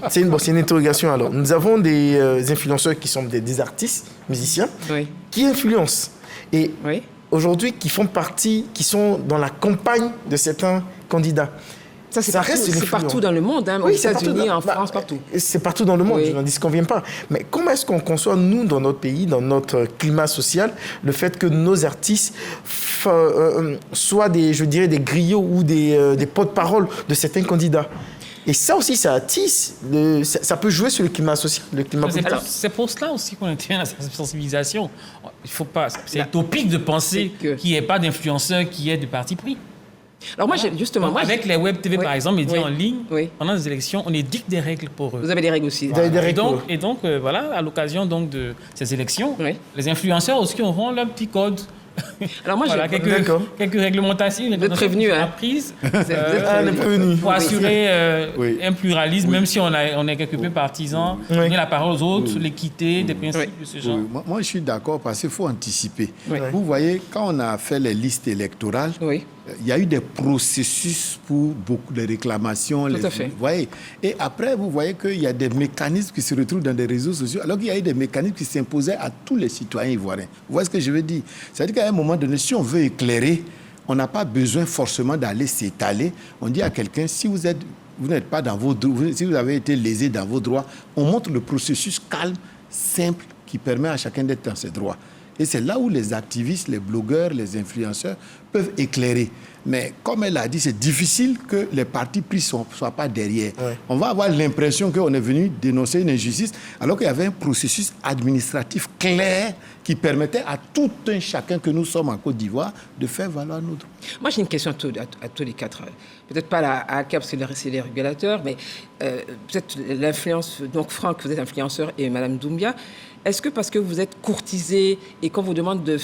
C'est une interrogation alors. Nous avons des influenceurs qui sont des artistes, musiciens, qui influencent. Et aujourd'hui, qui font partie, qui sont dans la campagne de certains candidats. Ça, c'est partout dans le monde, aux États-Unis, en France, partout. C'est partout dans le monde, je n'en disconviens pas. Mais comment est-ce qu'on conçoit, nous, dans notre pays, dans notre climat social, le fait que nos artistes soient des griots ou des porte-parole de certains candidats? Et ça aussi, ça attise, ça peut jouer sur le climat social, le climat politique. C'est pour cela aussi qu'on intervient à la sensibilisation. C'est utopique de penser qu'il n'y ait pas d'influenceurs qui aient de parti pris. Alors moi, justement... avec les web TV, par exemple, médias en ligne, pendant les élections, on édicte des règles pour eux. Vous avez des règles aussi. Vous avez des règles et donc voilà, à l'occasion donc, de ces élections, les influenceurs aussi auront leur petit code. Alors moi, voilà, quelques réglementations, vous êtes prévenus, prises pour assurer un pluralisme, même si on est quelque peu partisans, donner la parole aux autres, l'équité, des principes de ce genre. Moi, je suis d'accord parce qu'il faut anticiper. Vous voyez, quand on a fait les listes électorales, il y a eu des processus pour beaucoup de réclamations. Tout à fait. Vous voyez. Et après, vous voyez qu'il y a des mécanismes qui se retrouvent dans des réseaux sociaux, alors qu'il y a eu des mécanismes qui s'imposaient à tous les citoyens ivoiriens. Vous voyez ce que je veux dire? C'est-à-dire qu'à un moment donné, si on veut éclairer, on n'a pas besoin forcément d'aller s'étaler. On dit à quelqu'un, si vous n'êtes pas dans vos droits, si vous avez été lésé dans vos droits, on montre le processus calme, simple, qui permet à chacun d'être dans ses droits. Et c'est là où les activistes, les blogueurs, les influenceurs peuvent éclairer. Mais comme elle a dit, c'est difficile que les partis pris ne soient pas derrière. On va avoir l'impression qu'on est venu dénoncer une injustice, alors qu'il y avait un processus administratif clair qui permettait à tout un chacun que nous sommes en Côte d'Ivoire de faire valoir nos droits. Moi, j'ai une question à tous les quatre. Peut-être pas à CAP, c'est les régulateurs, mais peut-être l'influence. Donc, Franck, vous êtes influenceur, et Madame Doumbia. Est-ce que parce que vous êtes courtisé et qu'on vous demande de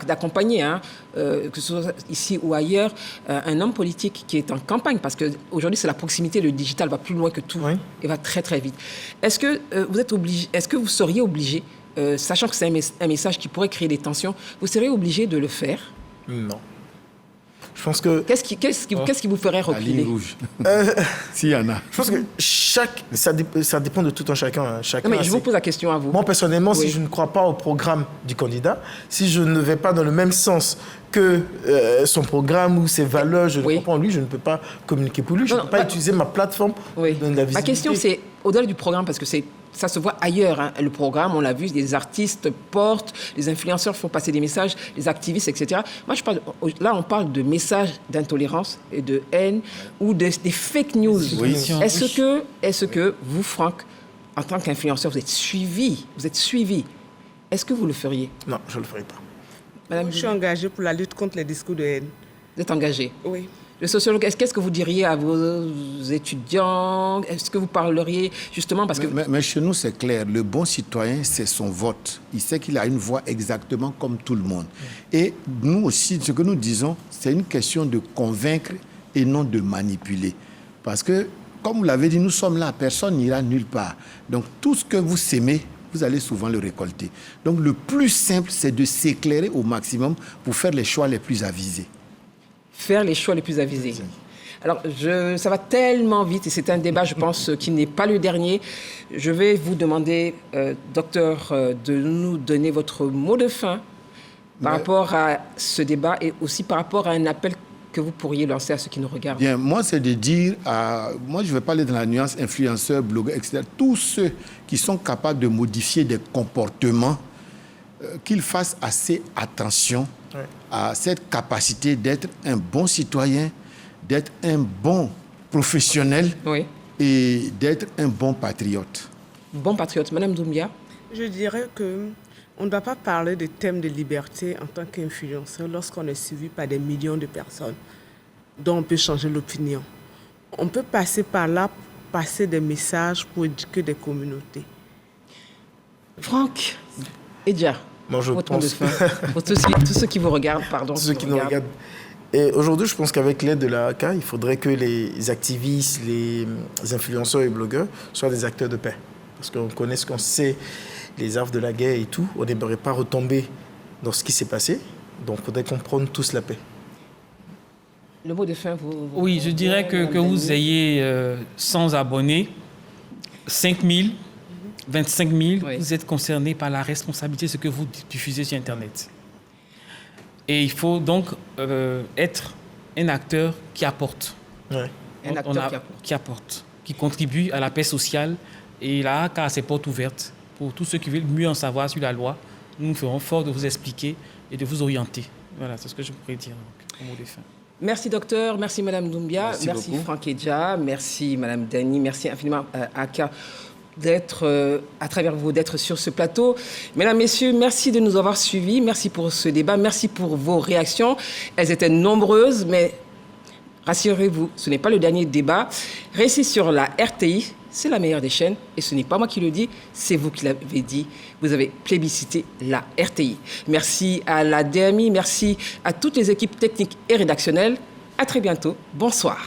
d'accompagner, que ce soit ici ou ailleurs, un homme politique qui est en campagne, parce qu'aujourd'hui c'est la proximité, le digital va plus loin que tout et va très très vite. Est-ce que vous êtes obligé, est-ce que vous seriez obligé, sachant que c'est un message qui pourrait créer des tensions, vous seriez obligé de le faire? Non. Je pense que... Qu'est-ce qui vous ferait reculer? La ligne rouge. S'il y en a. Je pense que ça dépend de tout un chacun. Non, mais je vous pose la question à vous. Moi, personnellement, si je ne crois pas au programme du candidat, si je ne vais pas dans le même sens que son programme ou ses valeurs, je ne crois pas en lui, je ne peux pas communiquer pour lui. Je ne peux pas utiliser ma plateforme de la visibilité. Ma question, c'est au-delà du programme, parce que ça se voit ailleurs, le programme, on l'a vu, des artistes portent, les influenceurs font passer des messages, les activistes, etc. Moi, là, on parle de messages d'intolérance et de haine ou des fake news. Est-ce que vous, Franck, en tant qu'influenceur, vous êtes suivi? Est-ce que vous le feriez? Non, je ne le ferai pas. Madame, je suis engagée pour la lutte contre les discours de haine. Vous êtes engagée? Oui. Le sociologue, qu'est-ce que vous diriez à vos étudiants? Est-ce que vous parleriez justement parce que... Mais chez nous, c'est clair. Le bon citoyen, c'est son vote. Il sait qu'il a une voix exactement comme tout le monde. Et nous aussi, ce que nous disons, c'est une question de convaincre et non de manipuler. Parce que, comme vous l'avez dit, nous sommes là. Personne n'ira nulle part. Donc, tout ce que vous sémez, vous allez souvent le récolter. Donc, le plus simple, c'est de s'éclairer au maximum pour faire les choix les plus avisés. Faire les choix les plus avisés. Alors, ça va tellement vite et c'est un débat, je pense, qui n'est pas le dernier. Je vais vous demander, docteur, de nous donner votre mot de fin par rapport à ce débat et aussi par rapport à un appel que vous pourriez lancer à ceux qui nous regardent. Bien, moi, c'est de dire, moi, je vais parler dans la nuance influenceurs, blogueurs, etc. Tous ceux qui sont capables de modifier des comportements, qu'ils fassent assez attention à cette capacité d'être un bon citoyen, d'être un bon professionnel et d'être un bon patriote. Bon patriote. Madame Doumbia? Je dirais qu'on ne doit pas parler de thème de liberté en tant qu'influenceur lorsqu'on est suivi par des millions de personnes dont on peut changer l'opinion. On peut passer par là, passer des messages pour éduquer des communautés. Franck, Edja. Moi, je pense... Pour tous ceux qui vous regardent, pardon. Tous ceux qui nous regardent. Et aujourd'hui, je pense qu'avec l'aide de l'AAK, il faudrait que les activistes, les influenceurs et blogueurs soient des acteurs de paix. Parce qu'on connaît ce qu'on sait, les affres de la guerre et tout. On n'aimerait pas retomber dans ce qui s'est passé. Donc, il faudrait qu'on prenne tous la paix. Le mot de fin, Oui, je dirais que vous ayez 100 abonnés, 5 000, 25 000, vous êtes concernés par la responsabilité de ce que vous diffusez sur Internet. Et il faut donc être un acteur qui apporte. Un acteur qui apporte, qui contribue à la paix sociale. Et là, car ses portes ouvertes pour tous ceux qui veulent mieux en savoir sur la loi, nous ferons fort de vous expliquer et de vous orienter. Voilà, c'est ce que je pourrais dire au mot de fin. Merci docteur, merci Madame Doumbia, merci Franck Edja, merci Madame Dani, merci infiniment Aka d'être, à travers vous, d'être sur ce plateau. Mesdames, Messieurs, merci de nous avoir suivis, merci pour ce débat, merci pour vos réactions. Elles étaient nombreuses, mais rassurez-vous, ce n'est pas le dernier débat. Restez sur la RTI, c'est la meilleure des chaînes, et ce n'est pas moi qui le dis, c'est vous qui l'avez dit. Vous avez plébiscité la RTI. Merci à la DMI, merci à toutes les équipes techniques et rédactionnelles. À très bientôt. Bonsoir.